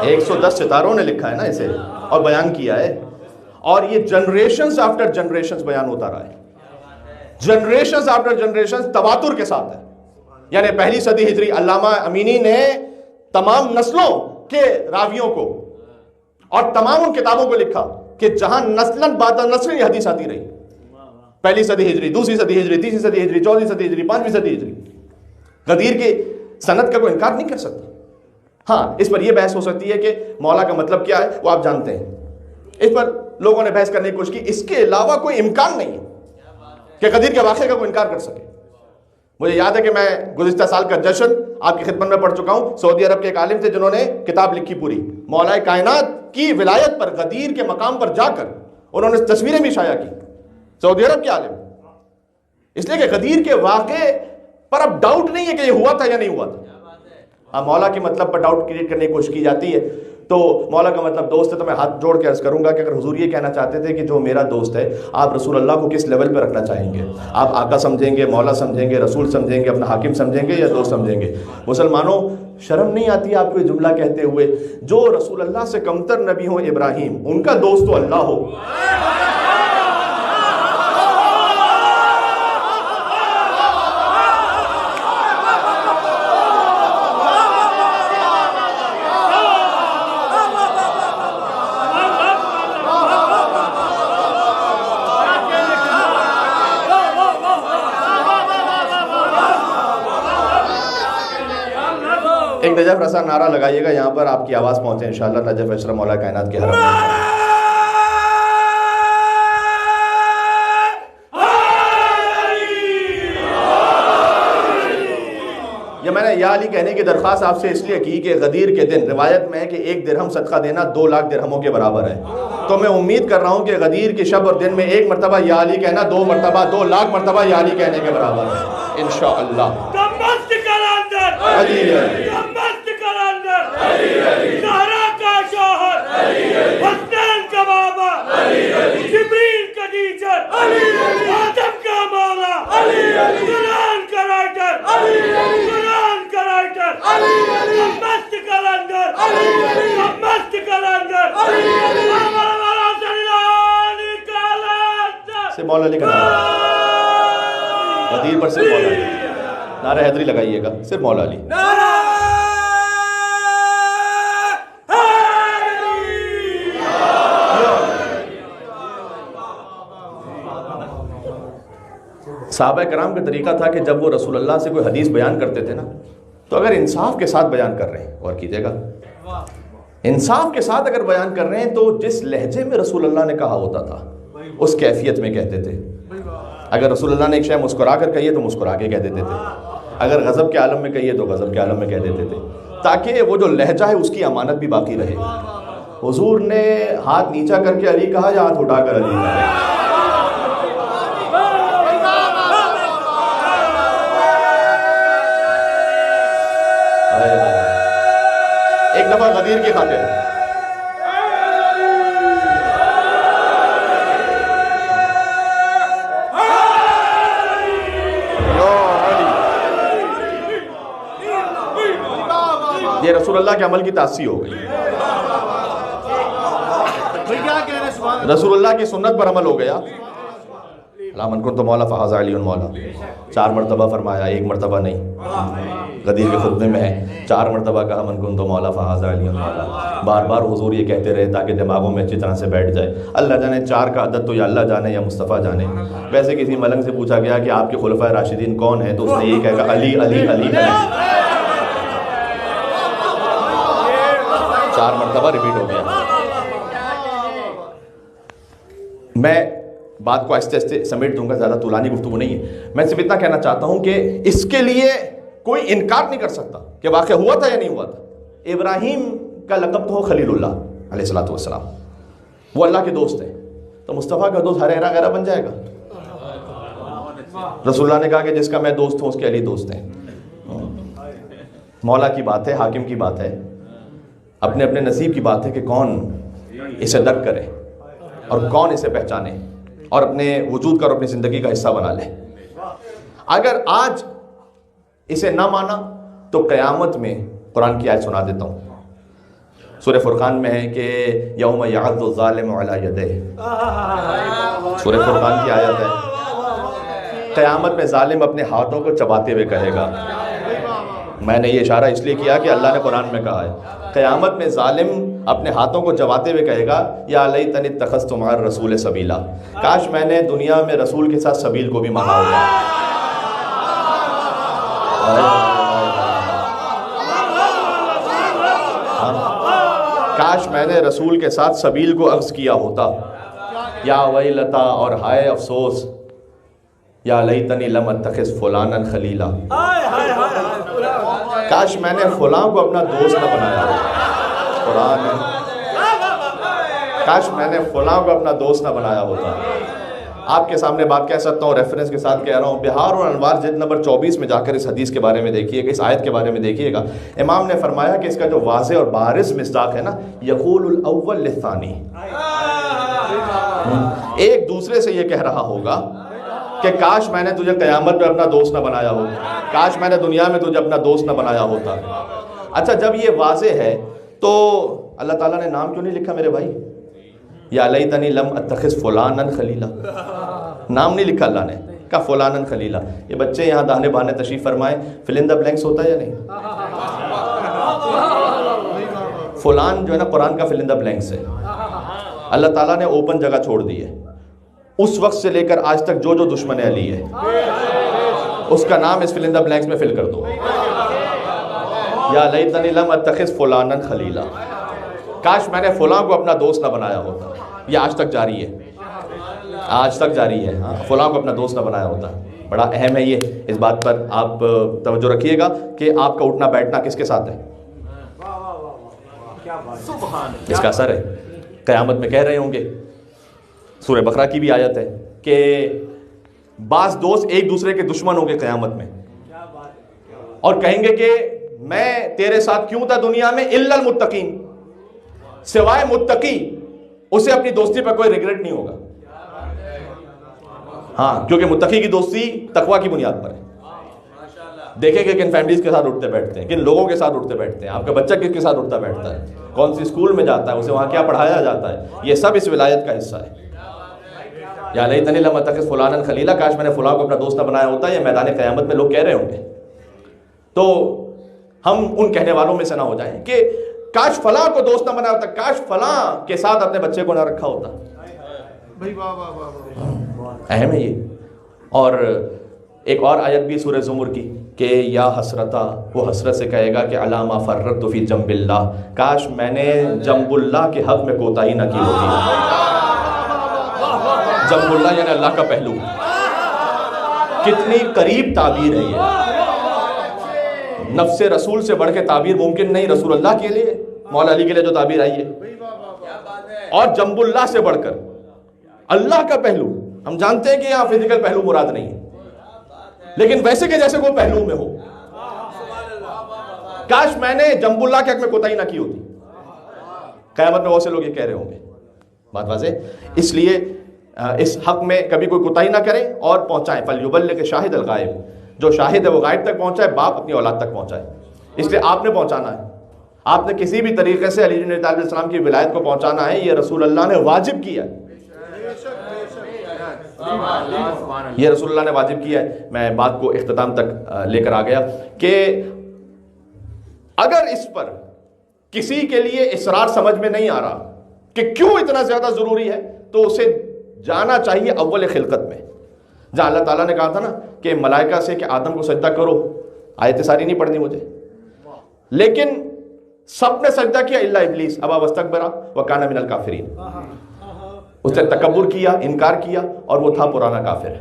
A: ایک 110 ستاروں نے لکھا ہے نا اسے اور بیان کیا ہے, اور یہ جنریشنز آفٹر جنریشنز بیان ہوتا رہا ہے. جنریشنز آفٹر جنریشنز تواتر کے ساتھ ہے. یعنی پہلی صدی ہجری علامہ امینی نے تمام نسلوں کے راویوں کو اور تمام ان کتابوں کو لکھا کہ جہاں نسلاً بعد نسل یہ حدیث آتی رہی. پہلی صدی ہجری, دوسری صدی ہجری, تیسری صدی ہجری, چوتھی صدی ہجری, پانچویں صدی ہجری. غدیر کی سند کا کوئی انکار نہیں کر سکتا. ہاں اس پر یہ بحث ہو سکتی ہے کہ مولا کا مطلب کیا ہے, وہ آپ جانتے ہیں. اس پر لوگوں نے بحث کرنے کی کوشش کی. اس کے علاوہ کوئی امکان نہیں ہے کہ غدیر کے واقعے کا کوئی انکار کر سکے. مجھے یاد ہے کہ میں گزشتہ سال کا جشن آپ کی خدمت میں پڑھ چکا ہوں. سعودی عرب کے ایک عالم تھے جنہوں نے کتاب لکھی پوری مولا کائنات کی ولایت پر. غدیر کے مقام پر جا کر انہوں نے تصویریں بھی شائع کی, سعودی عرب کے عالم. اس لیے کہ غدیر کے واقعے پر اب ڈاؤٹ نہیں ہے کہ یہ ہوا تھا یا نہیں ہوا تھا. ہاں مولا کے مطلب پر ڈاؤٹ کریٹ کرنے کی کوشش کی جاتی ہے. تو مولا کا مطلب دوست ہے, تو میں ہاتھ جوڑ کے عرض کروں گا کہ اگر حضور یہ کہنا چاہتے تھے کہ جو میرا دوست ہے, آپ رسول اللہ کو کس لیول پہ رکھنا چاہیں گے؟ آپ آقا سمجھیں گے, مولا سمجھیں گے, رسول سمجھیں گے, اپنا حاکم سمجھیں گے, یا دوست سمجھیں گے؟ مسلمانوں شرم نہیں آتی آپ کو یہ جملہ کہتے ہوئے؟ جو رسول اللہ سے کمتر نبی ہو ابراہیم, ان کا دوست تو اللہ ہو. ایک نجف رسا نعرہ لگائیے گا یہاں پر، آپ کی آواز پہنچے انشاءاللہ نجف اشرف مولا کائنات کے حرم میں۔ یہ میں نے یا علی کہنے کی درخواست آپ سے اس لیے کی کہ غدیر کے دن روایت میں ہے کہ 1 درہم صدقہ دینا 2 لاکھ درہموں کے برابر ہے، تو میں امید کر رہا ہوں کہ غدیر کی شب اور دن میں 1 مرتبہ یا علی کہنا 2 مرتبہ 2 لاکھ مرتبہ یا علی کہنے کے برابر ہے انشاءاللہ۔ علی علی
B: زہرا کا شوہر، حسنین کا بابا، جبریل کا ٹیچر، آدم کا مولا، قرآن کا رائٹر، قرآن کا رائٹر، مست کلندر، مست کلندر،
A: سے مولا علی کا نعرہ غدیر پر، صرف مولا علی نعرہ حیدری لگائیے گا، صرف مولا علی۔ صحابہ کرام کا طریقہ تھا کہ جب وہ رسول اللہ سے کوئی حدیث بیان کرتے تھے نا، تو اگر انصاف کے ساتھ بیان کر رہے ہیں، اور کیجئے گا انصاف کے ساتھ اگر بیان کر رہے ہیں، تو جس لہجے میں رسول اللہ نے کہا ہوتا تھا اس کیفیت میں کہتے تھے۔ اگر رسول اللہ نے ایک شے مسکرا کر کہیے تو مسکرا کے کہہ دیتے تھے، اگر غضب کے عالم میں کہیے تو غضب کے عالم میں کہہ دیتے تھے، تاکہ وہ جو لہجہ ہے اس کی امانت بھی باقی رہے۔ حضور نے ہاتھ نیچا کر کے علی کہا یا ہاتھ اٹھا کر علی کہا؟ ایک دفعہ غدیر کی خاطر یہ رسول اللہ کے عمل کی تاثیر ہو گئی، رسول اللہ کی سنت پر عمل ہو گیا۔ من کنت مولا فہذا علی مولا، 4 مرتبہ فرمایا، 1 مرتبہ نہیں، غدیر کے خطبے میں ہے 4 مرتبہ کہا من کنت مولا فہذا علی مولا، بار بار حضور یہ کہتے رہے تاکہ دماغوں میں اچھی طرح سے بیٹھ جائے۔ اللہ جانے 4 کا عدد تو یا اللہ جانے یا مصطفیٰ جانے۔ ویسے کسی ملنگ سے پوچھا گیا کہ آپ کے خلفائے راشدین کون ہیں، تو اس نے یہ کہا کہ علی علی علی علی، 4 مرتبہ ریپیٹ ہو گیا۔ میں بات کو آہستہ آہستہ سمیٹ دوں گا، زیادہ طولانی گفتگو نہیں ہے۔ میں صرف اتنا کہنا چاہتا ہوں کہ اس کے لیے کوئی انکار نہیں کر سکتا کہ واقعہ ہوا تھا یا نہیں ہوا تھا۔ ابراہیم کا لقب تو ہو خلیل اللہ علیہ الصلوۃ والسلام، وہ اللہ کے دوست ہیں، تو مصطفیٰ کا دوست ہر ایرا غیرہ بن جائے گا؟ رسول اللہ نے کہا کہ جس کا میں دوست ہوں اس کے علی دوست ہیں۔ مولا کی بات ہے، حاکم کی بات ہے، اپنے اپنے نصیب کی بات ہے کہ کون اسے درک کرے اور کون اسے پہچانے اور اپنے وجود کا اور اپنی زندگی کا حصہ بنا لے۔ اگر آج اسے نہ مانا تو قیامت میں قرآن کی آیت سنا دیتا ہوں، سورہ فرقان میں ہے کہ یوم یعض الظالم علی یدیہ، سورہ فرقان کی آیت ہے، قیامت میں ظالم اپنے ہاتھوں کو چباتے ہوئے کہے گا۔ میں نے یہ اشارہ اس لیے کیا کہ اللہ نے قرآن میں کہا ہے قیامت میں ظالم اپنے ہاتھوں کو چباتے ہوئے کہے گا یا لیتنی اتخذت مع الرسول سبیلا، کاش میں نے دنیا میں رسول کے ساتھ سبیل کو بھی مانا ہوگا۔ کاش میں نے رسول کے ساتھ سبیل کو اخذ کیا ہوتا۔ یا ویلتا، اور ہائے افسوس، یا لیتنی لم اتخذ فلانا خلیلا، کاش میں نے فلاں کو اپنا دوست نہ بنایا ہوتا۔ قرآن ہے، کاش میں نے فلاں کو اپنا دوست نہ بنایا ہوتا۔ آپ کے سامنے بات کہہ سکتا ہوں، ریفرنس کے ساتھ کہہ رہا ہوں، بہار اور انوار جلد نمبر 24 میں جا کر اس حدیث کے بارے میں دیکھیے گا، اس آیت کے بارے میں دیکھیے گا۔ امام نے فرمایا کہ اس کا جو واضح اور بارز مصداق ہے نا، یقول الاول للثانی، ایک دوسرے سے یہ کہہ رہا ہوگا کہ کاش میں نے تجھے قیامت میں اپنا دوست نہ بنایا ہوتا، کاش میں نے دنیا میں تجھے اپنا دوست نہ بنایا ہوتا۔ اچھا، جب یہ واضح ہے تو اللہ تعالیٰ نے نام کیوں نہیں لکھا میرے بھائی؟ یا لیتنی لم اتخذ فلانا خلیلا، نام نہیں لکھا اللہ نے، کہا فلانا خلیلا۔ یہ بچے یہاں داہنے بانے تشریف فرمائے، فل ان دا بلینکس ہوتا ہے یا نہیں؟ فلان جو ہے نا قرآن کا فل ان دا بلینکس ہے، اللہ تعالیٰ نے اوپن جگہ چھوڑ دی ہے۔ اس وقت سے لے کر آج تک جو دشمن علی ہے اس کا نام اس فل ان دا بلینکس میں فل کر دو۔ یا لیتنی لم اتخذ فلانا خلیلا، کاش میں نے فلاں کو اپنا دوست نہ بنایا ہوتا. یہ آج تک جاری ہے، آج تک جاری ہے. ہاں، فلاں کو اپنا دوست نہ بنایا ہوتا. بڑا اہم ہے یہ، اس بات پر آپ توجہ رکھیے گا کہ آپ کا اٹھنا بیٹھنا کس کے ساتھ ہے، اس کا اثر ہے. قیامت میں کہہ رہے ہوں گے، سورہ بقرہ کی بھی آیت ہے کہ بعض دوست ایک دوسرے کے دشمن ہوں گے قیامت میں، اور کہیں گے کہ میں تیرے ساتھ کیوں تھا دنیا میں، الا المتقین، سوائے متقی اسے اپنی دوستی پر کوئی ریگریٹ نہیں ہوگا. ہاں، کیونکہ متقی کی دوستی تقوی کی بنیاد پر ہے. دیکھیں کہ کن فیملیز کے ساتھ اٹھتے بیٹھتے ہیں، کن لوگوں کے ساتھ اٹھتے بیٹھتے ہیں، آپ کا بچہ کس کے ساتھ اٹھتا بیٹھتا ہے، کون سی اسکول میں جاتا ہے، اسے وہاں کیا پڑھایا جاتا ہے، یہ سب اس ولایت کا حصہ ہے. یا لیتنی لم اتخذ فلانا خلیلا، کاش میں نے فلاں کو اپنا دوست نہ بنایا ہوتا. یہ میدان قیامت میں لوگ کہہ رہے ہوں گے. تو ہم ان کہنے والوں میں سے نہ ہو جائیں کہ کاش فلاں کو دوست نہ بنایا ہوتا، کاش فلاں کے ساتھ اپنے بچے کو نہ رکھا ہوتا. اہم ہے یہ. اور ایک اور آیت بھی سورہ زمر کی کہ یا حسرتا، وہ حسرت سے کہے گا کہ علامہ فررت فی جنب اللہ، کاش میں نے جنب اللہ کے حق میں کوتاہی نہ کی ہوتی. جنب اللہ یعنی اللہ کا پہلو. کتنی قریب تعبیر ہے یہ. نفس رسول سے بڑھ کے تعبیر ممکن نہیں رسول اللہ کے لیے، مولا علی کے لیے جو تعبیر آئی ہے. اور جنب اللہ سے بڑھ کر اللہ کا پہلو. ہم جانتے ہیں کہ یہاں فزیکل پہلو مراد نہیں ہے، لیکن ویسے کہ جیسے وہ پہلو میں ہو. کاش میں نے جنب اللہ کے حق میں کوتاہی نہ کی ہوتی. قیامت میں بہت سے لوگ یہ کہہ رہے ہوں گے. بات واضح. اس لیے اس حق میں کبھی کوئی کوتاہی نہ کریں اور پہنچائیں. فَلْيُبَلِّغِ شاہد الغائب، جو شاہد ہے وہ غائب تک پہنچائے. باپ اپنی اولاد تک پہنچائے. اس لیے آپ نے پہنچانا ہے. آپ نے کسی بھی طریقے سے علی بن ابی طالب علیہ السلام کی ولایت کو پہنچانا ہے. یہ رسول اللہ نے واجب کیا ہے. یہ رسول اللہ نے واجب کیا ہے. میں بات کو اختتام تک لے کر آ گیا کہ اگر اس پر کسی کے لیے اصرار سمجھ میں نہیں آ رہا کہ کیوں اتنا زیادہ ضروری ہے، تو اسے جانا چاہیے اول خلقت میں، جہاں اللہ تعالیٰ نے کہا تھا نا کہ ملائکہ سے کہ آدم کو سجدہ کرو. آیت ساری نہیں پڑھنی مجھے، لیکن سب نے سجدہ کیا الا ابلیس ابا واستکبر وکان من الکافرین. اس نے تکبر کیا، انکار کیا، اور وہ تھا پرانا کافر.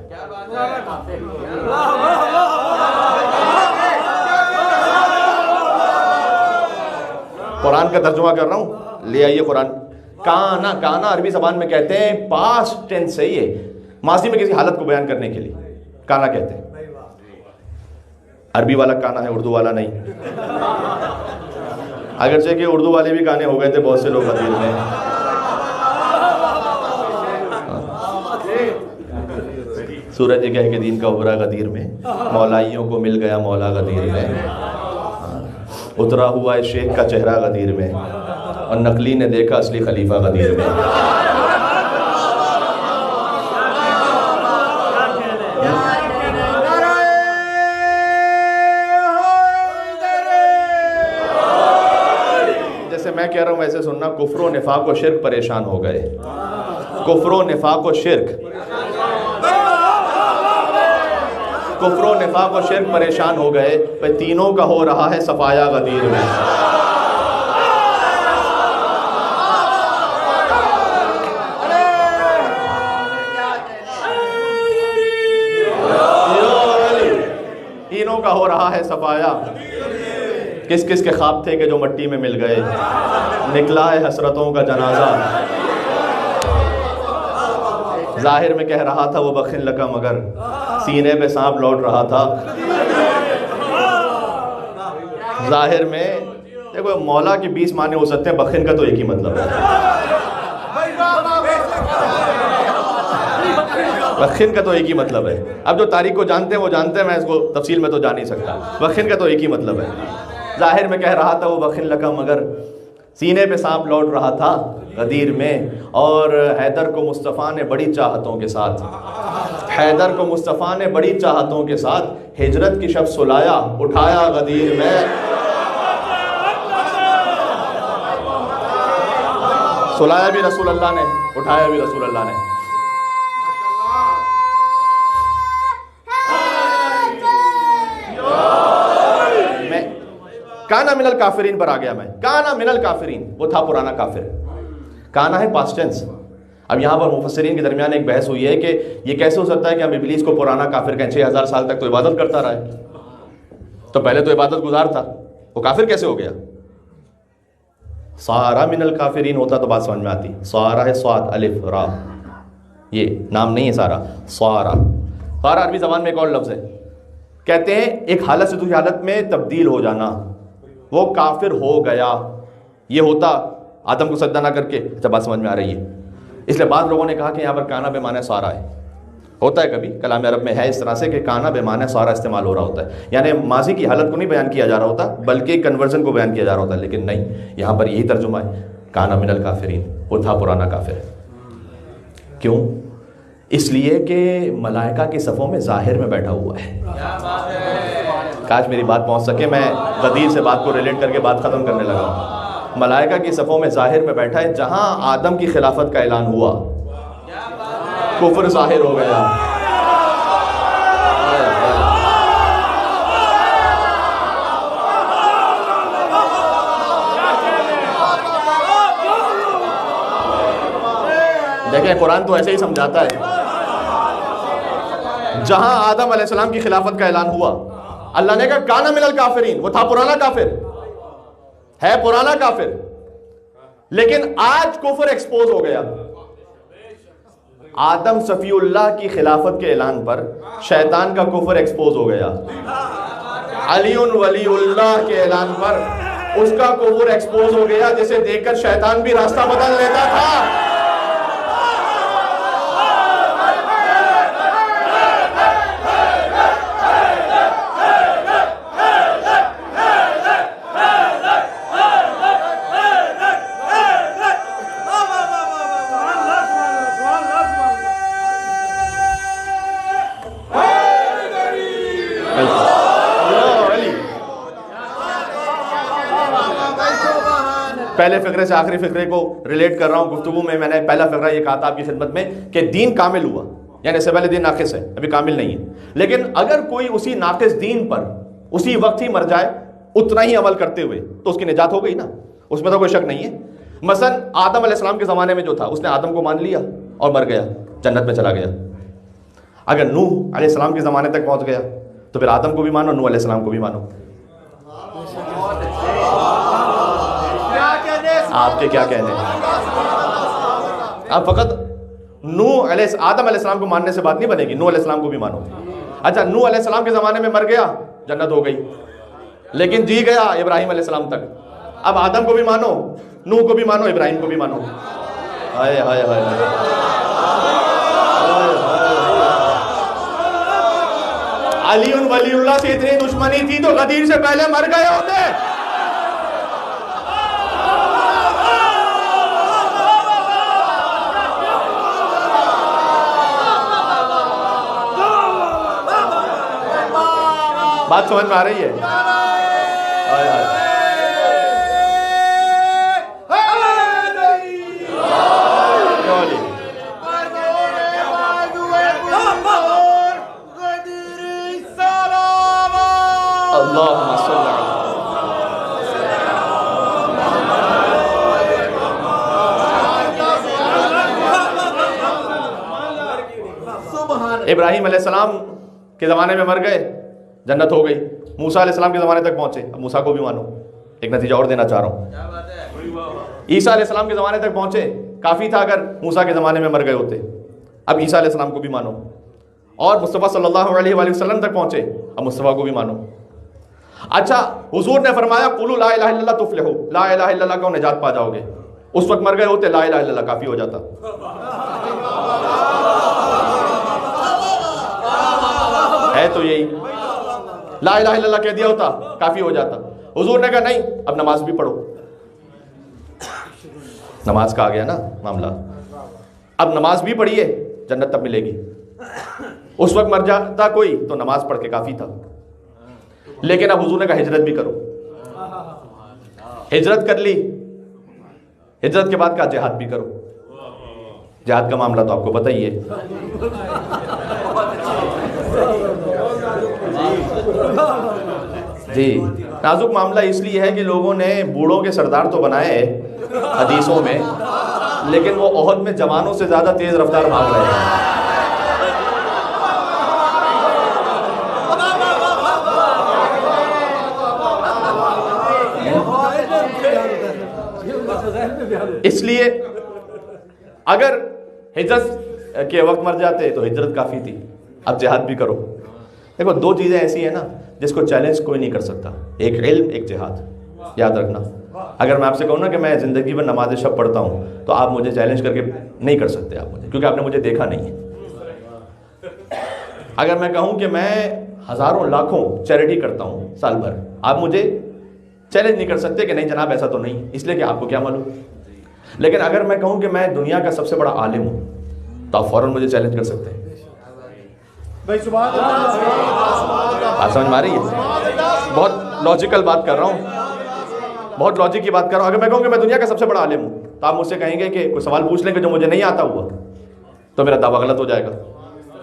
A: قرآن کا ترجمہ کر رہا ہوں، لے آئیے قرآن. کانا، کانا عربی زبان میں کہتے ہیں پاسٹ ٹینس ہے. یہ ماضی میں کسی حالت کو بیان کرنے کے لیے کانا کہتے ہیں. عربی والا کانا ہے، اردو والا نہیں. اگرچہ کہ اردو والے بھی کانے ہو گئے تھے بہت سے لوگ غدیر میں. سورج گہ کے دین کا ابھرا غدیر میں، مولائیوں کو مل گیا مولا غدیر میں. اترا ہوا ہے شیخ کا چہرہ غدیر میں، اور نقلی نے دیکھا اصلی خلیفہ غدیر میں. جیسے میں کہہ رہا ہوں ویسے سننا. کفر و نفاق و شرک پریشان ہو گئے. کفر و نفاق و شرک، کفر و نفاق و شرک پریشان ہو گئے. بھئی تینوں کا ہو رہا ہے صفایا غدیر میں. تینوں کا ہو رہا ہے صفایا. کس کس کے خواب تھے کہ جو مٹی میں مل گئے. نکلا ہے حسرتوں کا جنازہ. ظاہر میں کہہ رہا تھا وہ بخن لگا، مگر سینے پہ سانپ لوٹ رہا تھا. ظاہر میں دیکھو مولا کی 20 معنی ہو سکتے ہیں، بخن کا تو ایک ہی مطلب ہے. بخن کا تو ایک ہی مطلب ہے. اب جو تاریخ کو جانتے ہیں وہ جانتے ہیں، میں اس کو تفصیل میں تو جا نہیں سکتا. بخن کا تو ایک ہی مطلب ہے. ظاہر میں کہہ رہا تھا وہ بخن لگا، مگر سینے پہ سانپ لوٹ رہا تھا غدیر میں. اور حیدر کو مصطفیٰ نے بڑی چاہتوں کے ساتھ، حیدر کو مصطفیٰ نے بڑی چاہتوں کے ساتھ ہجرت کی شب سلایا، اٹھایا غدیر میں. سلایا بھی رسول اللہ نے، اٹھایا بھی رسول اللہ نے. کانا من الکافرین پر آ گیا میں. کانا من الکافرین وہ تھا پرانا کافر. کانا ہے پاسٹ ٹینس. اب یہاں پر مفسرین کے درمیان ایک بحث ہوئی ہے کہ یہ کیسے ہو سکتا ہے کہ ہم ابلیس کو پرانا کافر کہیں. 6000 سال تک تو عبادت کرتا رہا ہے, تو پہلے تو عبادت گزار تھا, وہ کافر کیسے ہو گیا؟ سارا من الکافرین ہوتا تو بات سمجھ میں آتی. سارا ہے صاد الف را, یہ نام نہیں ہے سارا. سارا سارا عربی زبان میں ایک اور لفظ ہے. کہتے ہیں ایک حالت سے دوسری حالت میں تبدیل ہو جانا. وہ کافر ہو گیا, یہ ہوتا آدم کو سجدہ نہ کر کے. اچھا بات سمجھ میں آ رہی ہے. اس لیے بعض لوگوں نے کہا کہ یہاں پر کانا بے معنی سارا ہے. ہوتا ہے کبھی کلام عرب میں ہے اس طرح سے کہ کانا بے معنی سارا استعمال ہو رہا ہوتا ہے, یعنی ماضی کی حالت کو نہیں بیان کیا جا رہا ہوتا بلکہ کنورژن کو بیان کیا جا رہا ہوتا ہے. لیکن نہیں, یہاں پر یہی ترجمہ ہے, کانا من الکافرین وہ تھا پرانا کافر. کیوں؟ اس لیے کہ ملائکہ کی صفوں میں ظاہر میں بیٹھا ہوا ہے. کاش میری بات پہنچ سکے, میں غدیر سے بات کو ریلیٹ کر کے بات ختم کرنے لگا ہوں. ملائکہ کی صفوں میں ظاہر میں بیٹھا ہے. جہاں آدم کی خلافت کا اعلان ہوا کفر ظاہر ہو گیا. دیکھیں قرآن تو ایسے ہی سمجھاتا ہے. جہاں آدم علیہ السلام کی خلافت کا اعلان ہوا, اللہ نے کہا کانا من الکافرین, وہ تھا پرانا کافر, ہے پرانا کافر. لیکن آج کفر ایکسپوز ہو گیا. آدم صفی اللہ کی خلافت کے اعلان پر شیطان کا کفر ایکسپوز ہو گیا. علی ولی اللہ کے اعلان پر اس کا کفر ایکسپوز ہو گیا, جسے دیکھ کر شیطان بھی راستہ بدل لیتا تھا. پہلے فقرے سے آخری فقرے کو ریلیٹ کر رہا ہوں گفتگو میں. میں نے پہلا فقرہ یہ کہا تھا آپ کی خدمت میں کہ دین کامل ہوا, یعنی اس سے پہلے دین ناقص ہے, ابھی کامل نہیں ہے. لیکن اگر کوئی اسی ناقص دین پر اسی وقت ہی مر جائے اتنا ہی عمل کرتے ہوئے تو اس کی نجات ہو گئی نا, اس میں تو کوئی شک نہیں ہے. مثلا آدم علیہ السلام کے زمانے میں جو تھا اس نے آدم کو مان لیا اور مر گیا, جنت میں چلا گیا. اگر نوح علیہ السلام کے زمانے تک پہنچ گیا تو پھر آدم کو بھی مانو, نوح علیہ السلام کو بھی مانو. آپ کے کیا کہنے ہیں؟ آپ فقط آدم علیہ السلام کو ماننے سے بات نہیں بنے گی, نوح علیہ السلام کو بھی مانو. اچھا نوح علیہ السلام کے زمانے میں مر گیا, جنت ہو گئی, لیکن جی گیا ابراہیم علیہ السلام تک. اب آدم کو بھی مانو, نوح کو بھی مانو, ابراہیم کو بھی مانو. ہائے ہائے ہائے علی ولی اللہ سے اتنی دشمنی تھی تو غدیر سے پہلے مر گئے ہوتے. بات سمجھ میں آ رہی ہے؟ اللہم صل علی ابراہیم علیہ السلام کے زمانے میں مر گئے, جنت ہو گئی. موسیٰ علیہ السلام کے زمانے تک پہنچے, اب موسیٰ کو بھی مانو. ایک نتیجہ اور دینا چاہ رہا ہوں. عیسیٰ علیہ السلام کے زمانے تک پہنچے, کافی تھا اگر موسیٰ کے زمانے میں مر گئے ہوتے. اب عیسیٰ علیہ السلام کو بھی مانو. اور مصطفیٰ صلی اللہ علیہ وآلہ وسلم تک پہنچے, اب مصطفیٰ کو بھی مانو. اچھا حضور نے فرمایا قولوا لا الہ الا اللہ تفلحوا, لا الہ الا اللہ کا نجات پا جاؤ گے. اس وقت مر گئے ہوتے, لا الہ الا اللہ کافی ہو جاتا. ہے تو یہی, لا الہ الا اللہ کہہ دیا ہوتا کافی ہو جاتا. حضور نے کہا نہیں, اب نماز بھی پڑھو. نماز کا آ گیا نا معاملہ, اب نماز بھی پڑھیے, جنت تب ملے گی. اس وقت مر جاتا کوئی تو نماز پڑھ کے کافی تھا. لیکن اب حضور نے کہا ہجرت بھی کرو. ہجرت کر لی, ہجرت کے بعد کہا جہاد بھی کرو. جہاد کا معاملہ تو آپ کو پتہ ہی ہے. جی نازک معاملہ اس لیے ہے کہ لوگوں نے بوڑھوں کے سردار تو بنائے حدیثوں میں، لیکن وہ احد میں جوانوں سے زیادہ تیز رفتار بھاگ رہے ہیں۔ اس لیے اگر ہجرت کے وقت مر جاتے تو ہجرت کافی تھی، اب جہاد بھی کرو۔ دیکھو دو چیزیں ایسی ہیں نا جس کو چیلنج کوئی نہیں کر سکتا، ایک علم، ایک جہاد، یاد رکھنا۔ اگر میں آپ سے کہوں نا کہ میں زندگی میں نماز شب پڑھتا ہوں تو آپ مجھے چیلنج کر کے نہیں کر سکتے آپ مجھے، کیونکہ آپ نے مجھے دیکھا نہیں ہے۔ اگر میں کہوں کہ میں ہزاروں لاکھوں چیریٹی کرتا ہوں سال بھر، آپ مجھے چیلنج نہیں کر سکتے کہ نہیں جناب ایسا تو نہیں، اس لیے کہ آپ کو کیا معلوم۔ لیکن اگر میں کہوں کہ میں دنیا کا سب سے بڑا عالم ہوں تو آپ فوراً مجھے چیلنج کر سکتے ہیں۔ بات سمجھ میں آ رہی ہے؟ بہت لاجیکل بات کر رہا ہوں، بہت لاجک کی بات کر رہا ہوں۔ اگر میں کہوں کہ میں دنیا کا سب سے بڑا عالم ہوں تو آپ مجھ سے کہیں گے کہ کوئی سوال پوچھ لیں کہ جو مجھے نہیں آتا ہوا، تو میرا دعویٰ غلط ہو جائے گا۔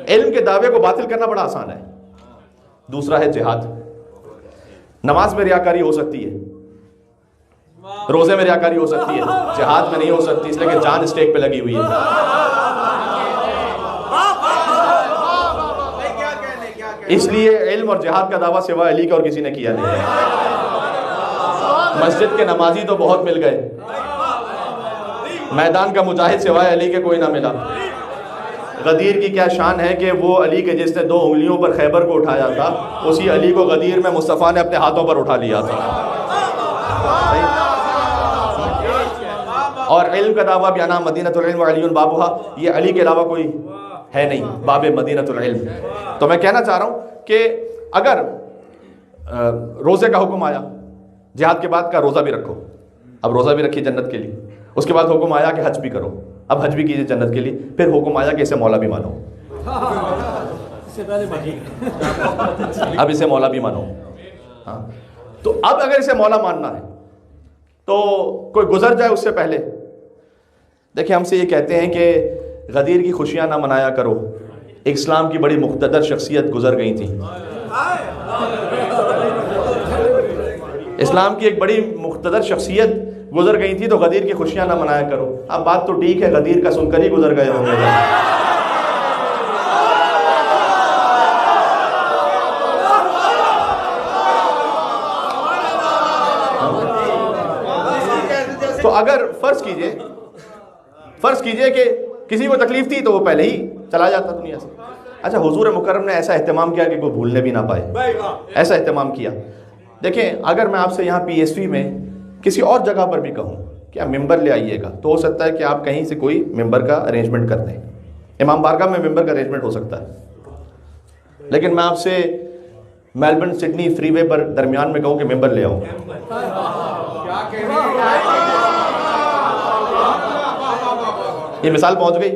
A: علم کے دعوے کو باطل کرنا بڑا آسان ہے۔ دوسرا ہے جہاد۔ نماز میں ریاکاری ہو سکتی ہے، روزے میں ریاکاری ہو سکتی ہے، جہاد میں نہیں ہو سکتی، اس لیے کہ جان اسٹیک پہ لگی ہوئی ہے۔ اس لیے علم اور جہاد کا دعویٰ سوائے علی کا اور کسی نے کیا نہیں۔ مسجد کے نمازی تو بہت مل گئے، میدان کا مجاہد سوائے علی کے کوئی نہ ملا۔ غدیر کی کیا شان ہے کہ وہ علی کے جس نے 2 انگلیوں پر خیبر کو اٹھایا تھا، اسی علی کو غدیر میں مصطفیٰ نے اپنے ہاتھوں پر اٹھا لیا تھا۔ اور علم کا دعویٰ بھی انا مدینۃ العلم وعلی بابھا، یہ علی کے علاوہ کوئی ہے نہیں باب مدینۃ العلم۔ تو میں کہنا چاہ رہا ہوں کہ اگر روزے کا حکم آیا، جہاد کے بعد کا روزہ بھی رکھو، اب روزہ بھی رکھیے جنت کے لیے، اس کے بعد حکم آیا کہ حج بھی کرو، اب حج بھی کیجئے جنت کے لیے، پھر حکم آیا کہ اسے مولا بھی مانو، اب اسے مولا بھی مانو۔ ہاں تو اب اگر اسے مولا ماننا ہے تو کوئی گزر جائے اس سے پہلے، دیکھیں ہم سے یہ کہتے ہیں کہ غدیر کی خوشیاں نہ منایا کرو، ایک اسلام کی بڑی مقتدر شخصیت گزر گئی تھی، اسلام کی ایک بڑی مقتدر شخصیت گزر گئی تھی، تو غدیر کی خوشیاں نہ منایا کرو۔ اب بات تو ٹھیک ہے، غدیر کا سن کر ہی گزر گئے ہوں گے۔ تو اگر فرض کیجئے کہ کسی کو تکلیف تھی تو وہ پہلے ہی چلا جاتا دنیا سے۔ اچھا حضور مکرم نے ایسا اہتمام کیا کہ کوئی بھولنے بھی نہ پائے، ایسا اہتمام کیا۔ دیکھیں اگر میں آپ سے یہاں پی ایس وی میں کسی اور جگہ پر بھی کہوں کہ آپ ممبر لے آئیے گا، تو ہو سکتا ہے کہ آپ کہیں سے کوئی ممبر کا ارینجمنٹ کر دیں، امام بارگاہ میں ممبر کا ارینجمنٹ ہو سکتا ہے، لیکن میں آپ سے میلبرن سڈنی فری وے پر درمیان میں کہوں کہ ممبر لے آؤں، یہ مثال پہنچ گئی۔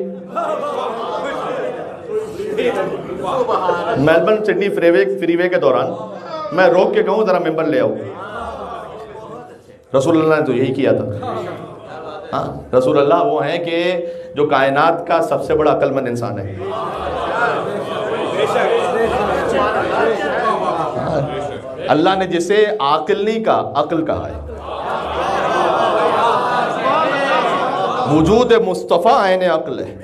A: میلبرن سڈنی فری وے کے دوران میں روک کے کہوں ذرا ممبر لے آؤ، رسول اللہ نے تو یہی کیا تھا۔ ہاں رسول اللہ وہ ہیں کہ جو کائنات کا سب سے بڑا عقل مند انسان ہے، اللہ نے جسے عاقل نہیں کہا عقل کہا ہے۔ وجود مصطفیٰ عین عقل ہے،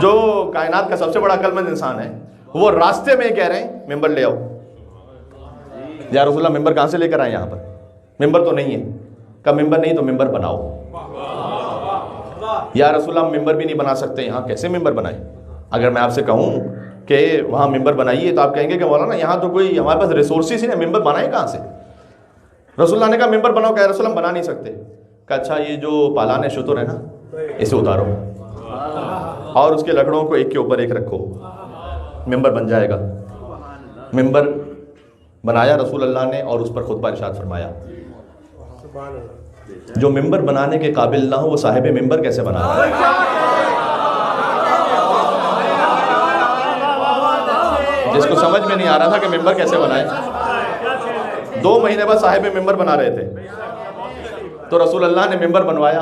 A: جو کائنات کا سب سے بڑا عقل مند انسان ہے، وہ راستے میں کہہ رہے ہیں ممبر لے آؤ۔ یا رسول اللہ ممبر کہاں سے لے کر آئے؟ یہاں پر ممبر تو نہیں ہے، کہا ممبر نہیں تو ممبر بناؤ۔ یا رسول اللہ ممبر بھی نہیں بنا سکتے، یہاں کیسے ممبر بنائے؟ اگر میں آپ سے کہوں کہ وہاں ممبر بنائیے تو آپ کہیں گے کہ مولانا یہاں تو کوئی ہمارے پاس ریسورسز ہی نہیں، ممبر بنائے کہاں سے؟ رسول اللہ نے کہا ممبر بناؤ، کہ رسول اللہ بنا نہیں سکتے، کہ اچھا یہ جو پالان شتر ہے نا اسے اتارو اور اس کے لکڑوں کو ایک کے اوپر ایک رکھو، ممبر بن جائے گا۔ ممبر بنایا رسول اللہ نے اور اس پر خطبہ ارشاد فرمایا۔ جو ممبر بنانے کے قابل نہ ہو وہ صاحب ممبر کیسے بنا رہا ہے؟ جس کو سمجھ میں نہیں آ رہا تھا کہ ممبر کیسے بنائے، 2 مہینے بعد صاحب ممبر بنا رہے تھے، تو رسول اللہ نے ممبر بنوایا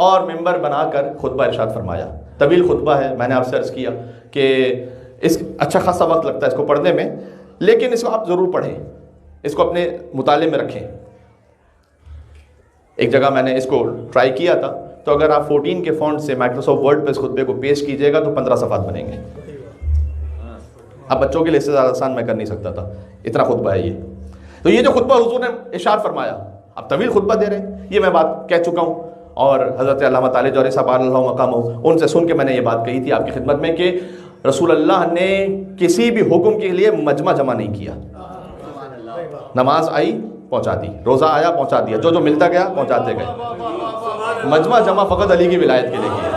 A: اور ممبر بنا کر خطبہ ارشاد فرمایا۔ طویل خطبہ ہے، میں نے آپ سے عرض کیا کہ اس اچھا خاصا وقت لگتا ہے اس کو پڑھنے میں، لیکن اس کو آپ ضرور پڑھیں، اس کو اپنے مطالعے میں رکھیں. ایک جگہ میں نے اس کو ٹرائی کیا تھا, تو اگر آپ 14 کے فونٹ سے مائکروسافٹ ورڈ پہ اس خطبے کو پیش کیجیے گا تو 15 صفحات بنیں گے. اب بچوں کے لیے اس سے زیادہ آسان میں کر نہیں سکتا تھا, اتنا خطبہ ہے یہ. تو یہ جو خطبہ حضور نے ارشاد فرمایا, اب طویل خطبہ دے رہے ہیں, یہ میں بات کہہ چکا ہوں, اور حضرت علامہ طالب جوہری صاحب اللہ مقامہ, ان سے سن کے میں نے یہ بات کہی تھی آپ کی خدمت میں کہ رسول اللہ نے کسی بھی حکم کے لیے مجمع جمع نہیں کیا. نماز آئی پہنچا دی, روزہ آیا پہنچا دیا, جو جو ملتا گیا پہنچاتے گئے. مجمع جمع فقط علی کی ولایت کے لیے کیا.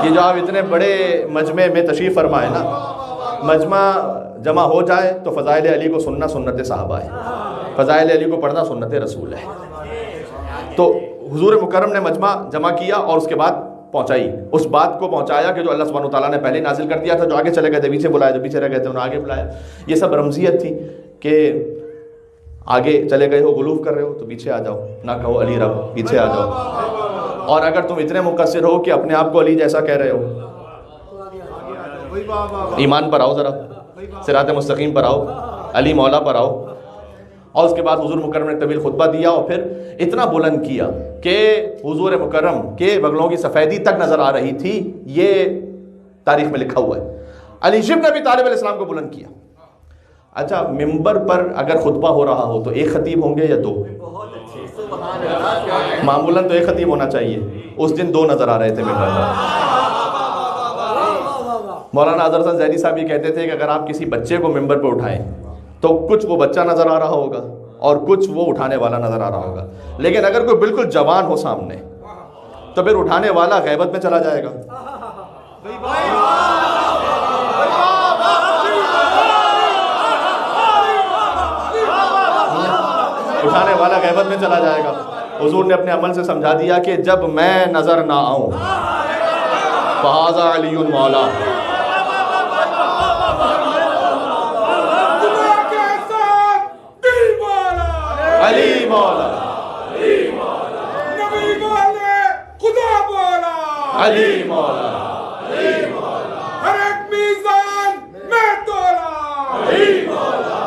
A: یہ جو آپ اتنے بڑے مجمع میں تشریف فرمائے نا, مجمع جمع ہو جائے تو فضائل علی کو سننا سنت صحابہ ہے, فضائل علی کو پڑھنا سنت رسول ہے. تو حضور مکرم نے مجمع جمع کیا اور اس کے بعد پہنچائی, اس بات کو پہنچایا کہ جو اللہ سبحانہ وتعالیٰ نے پہلے نازل کر دیا تھا. جو آگے چلے گئے تھے پیچھے بلایا, جو پیچھے رہ گئے تھے انہیں آگے بلایا. یہ سب رمزیت تھی کہ آگے چلے گئے ہو, غلوف کر رہے ہو تو پیچھے آ جاؤ, نہ کہو علی رب, پیچھے آ جاؤ. اور اگر تم اتنے مقصر ہو کہ اپنے آپ کو علی جیسا کہہ رہے ہو, ایمان پر آؤ, ذرا صراط مستقیم پر آؤ, علی مولا پر آؤ. اور اس کے بعد حضور مکرم نے طویل خطبہ دیا اور پھر اتنا بلند کیا کہ حضور مکرم کے بغلوں کی سفیدی تک نظر آ رہی تھی. یہ تاریخ میں لکھا ہوا ہے. علی بن ابی طالب علیہ السلام کو بلند کیا. اچھا, ممبر پر اگر خطبہ ہو رہا ہو تو ایک خطیب ہوں گے یا دو؟ معمولاً تو ایک خطیب ہونا چاہیے. اس دن دو نظر آ رہے تھے ممبر پر. مولانا اظہر حسن زیدی صاحب یہ کہتے تھے کہ اگر آپ کسی بچے کو ممبر پر اٹھائیں تو کچھ وہ بچہ نظر آ رہا ہوگا اور کچھ وہ اٹھانے والا نظر آ رہا ہوگا. لیکن اگر کوئی بالکل جوان ہو سامنے تو پھر اٹھانے والا غیبت میں چلا جائے گا. اٹھانے والا غیبت میں چلا جائے گا. حضور نے اپنے عمل سے سمجھا دیا کہ جب میں نظر نہ آؤں فہذا علی مولا. علی مولا,
B: نبی بولے خدا بولا,
A: علی مولا,
B: ہر ایک میزان میں تولا, علی مولا,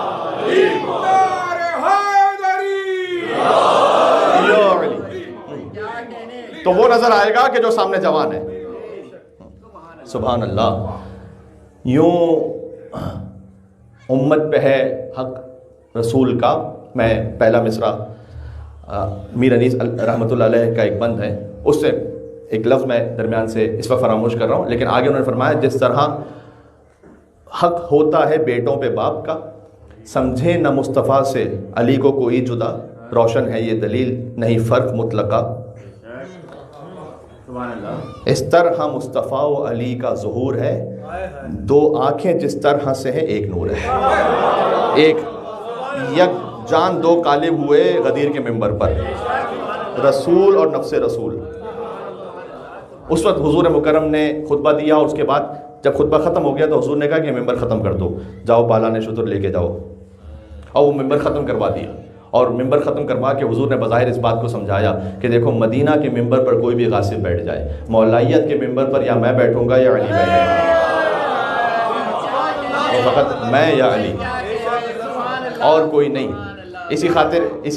B: نعرہ حیدری.
A: تو وہ نظر آئے گا کہ جو سامنے جوان ہے. سبحان اللہ. یوں امت پہ ہے حق رسول کا. میں پہلا مصرع میر انیس رحمۃ اللہ علیہ کا ایک بند ہے, اس سے ایک لفظ میں درمیان سے اس وقت فراموش کر رہا ہوں, لیکن آگے انہوں نے فرمایا جس طرح حق ہوتا ہے بیٹوں پہ باپ کا, سمجھے نہ مصطفیٰ سے علی کو کوئی جدا, روشن ہے یہ دلیل نہیں فرق مطلقہ. اس طرح مصطفیٰ و علی کا ظہور ہے, دو آنکھیں جس طرح سے ہیں ایک نور ہے. ایک یک جان دو قالب ہوئے غدیر کے ممبر پر, رسول اور نفس رسول. اس وقت حضور مکرم نے خطبہ دیا اور اس کے بعد جب خطبہ ختم ہو گیا تو حضور نے کہا کہ ممبر ختم کر دو, جاؤ پالان شتر لے کے جاؤ. اور وہ ممبر ختم کروا دیا. اور ممبر ختم کروا کے حضور نے بظاہر اس بات کو سمجھایا کہ دیکھو مدینہ کے ممبر پر کوئی بھی غاصب بیٹھ جائے, مولائیت کے ممبر پر یا میں بیٹھوں گا یا علی بیٹھے گا, فقط میں یا علی اور کوئی نہیں. اسی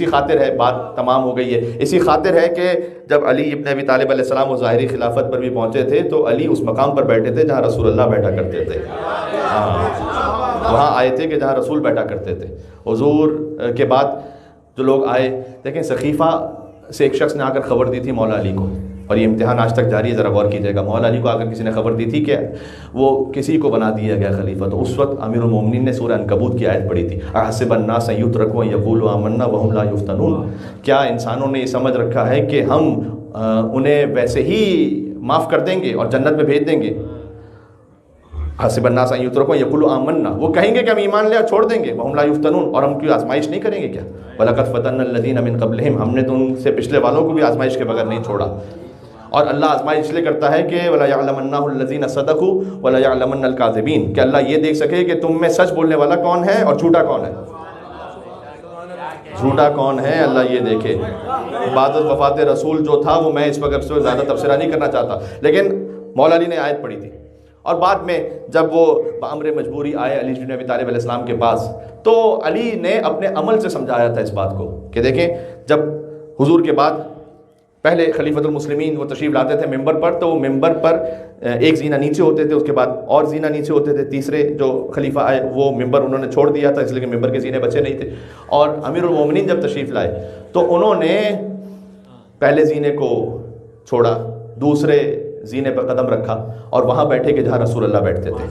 A: خاطر ہے, بات تمام ہو گئی ہے. اسی خاطر ہے کہ جب علی ابن ابی طالب علیہ السلام وہ ظاہری خلافت پر بھی پہنچے تھے تو علی اس مقام پر بیٹھے تھے جہاں رسول اللہ بیٹھا کرتے تھے. وہاں آئے تھے کہ جہاں رسول بیٹھا کرتے تھے. حضور کے بعد جو لوگ آئے, دیکھیں سقیفہ سے ایک شخص نے آ کر خبر دی تھی مولا علی کو, اور یہ امتحان آج تک جاری ہے, ذرا غور کیجیے گا. مولا علی کو اگر کسی نے خبر دی تھی کہ وہ کسی کو بنا دیا گیا خلیفہ, تو اس وقت امیر المومنین نے سورہ عنکبوت کی آیت پڑھی تھی, احسب الناس ان یترکوا ان یقولوا آمنا وهم لا یفتنون. کیا انسانوں نے یہ سمجھ رکھا ہے کہ ہم انہیں ویسے ہی معاف کر دیں گے اور جنت میں بھیج دیں گے؟ حسب الناس ان یترکوا ان یقولوا آمنا, وہ کہیں گے کہ ہم ایمان لے چھوڑ دیں گے, وهم لا یفتنون, اور ہم کی آزمائش نہیں کریں گے کیا؟ وَلَقَدْ فَتَنَّا الَّذِينَ مِن قَبْلِهِمْ, ہم نے تو ان سے پچھلے والوں کو بھی آزمائش کے بغیر نہیں چھوڑا. اور اللہ آزمائش اس لیے کرتا ہے کہ وَلَا يَعْلَمَنَّهُ الَّذِينَ صَدَقُوا وَلَا يَعْلَمَنَّ الْكَاذِبِينَ, کہ اللہ یہ دیکھ سکے کہ تم میں سچ بولنے والا کون ہے اور جھوٹا کون ہے. جھوٹا کون ہے اللہ یہ دیکھے. بعد وفات رسول جو تھا وہ میں اس وقت سے زیادہ تبصرہ نہیں کرنا چاہتا, لیکن مولا علی نے آیت پڑھی تھی اور بعد میں جب وہ بامر مجبوری آئے علی بن ابی طالب علیہ السلام کے پاس، تو علی نے اپنے عمل سے سمجھایا تھا اس بات کو کہ دیکھیں جب حضور کے بعد پہلے خلیفۃ المسلمین وہ تشریف لاتے تھے ممبر پر، تو وہ ممبر پر ایک زینہ نیچے ہوتے تھے، اس کے بعد اور زینہ نیچے ہوتے تھے، تیسرے جو خلیفہ آئے وہ ممبر انہوں نے چھوڑ دیا تھا اس لیے کہ ممبر کے زینے بچے نہیں تھے، اور امیر المومنین جب تشریف لائے تو انہوں نے پہلے زینے کو چھوڑا، دوسرے زینے پر قدم رکھا اور وہاں بیٹھے کہ جہاں رسول اللہ بیٹھتے تھے۔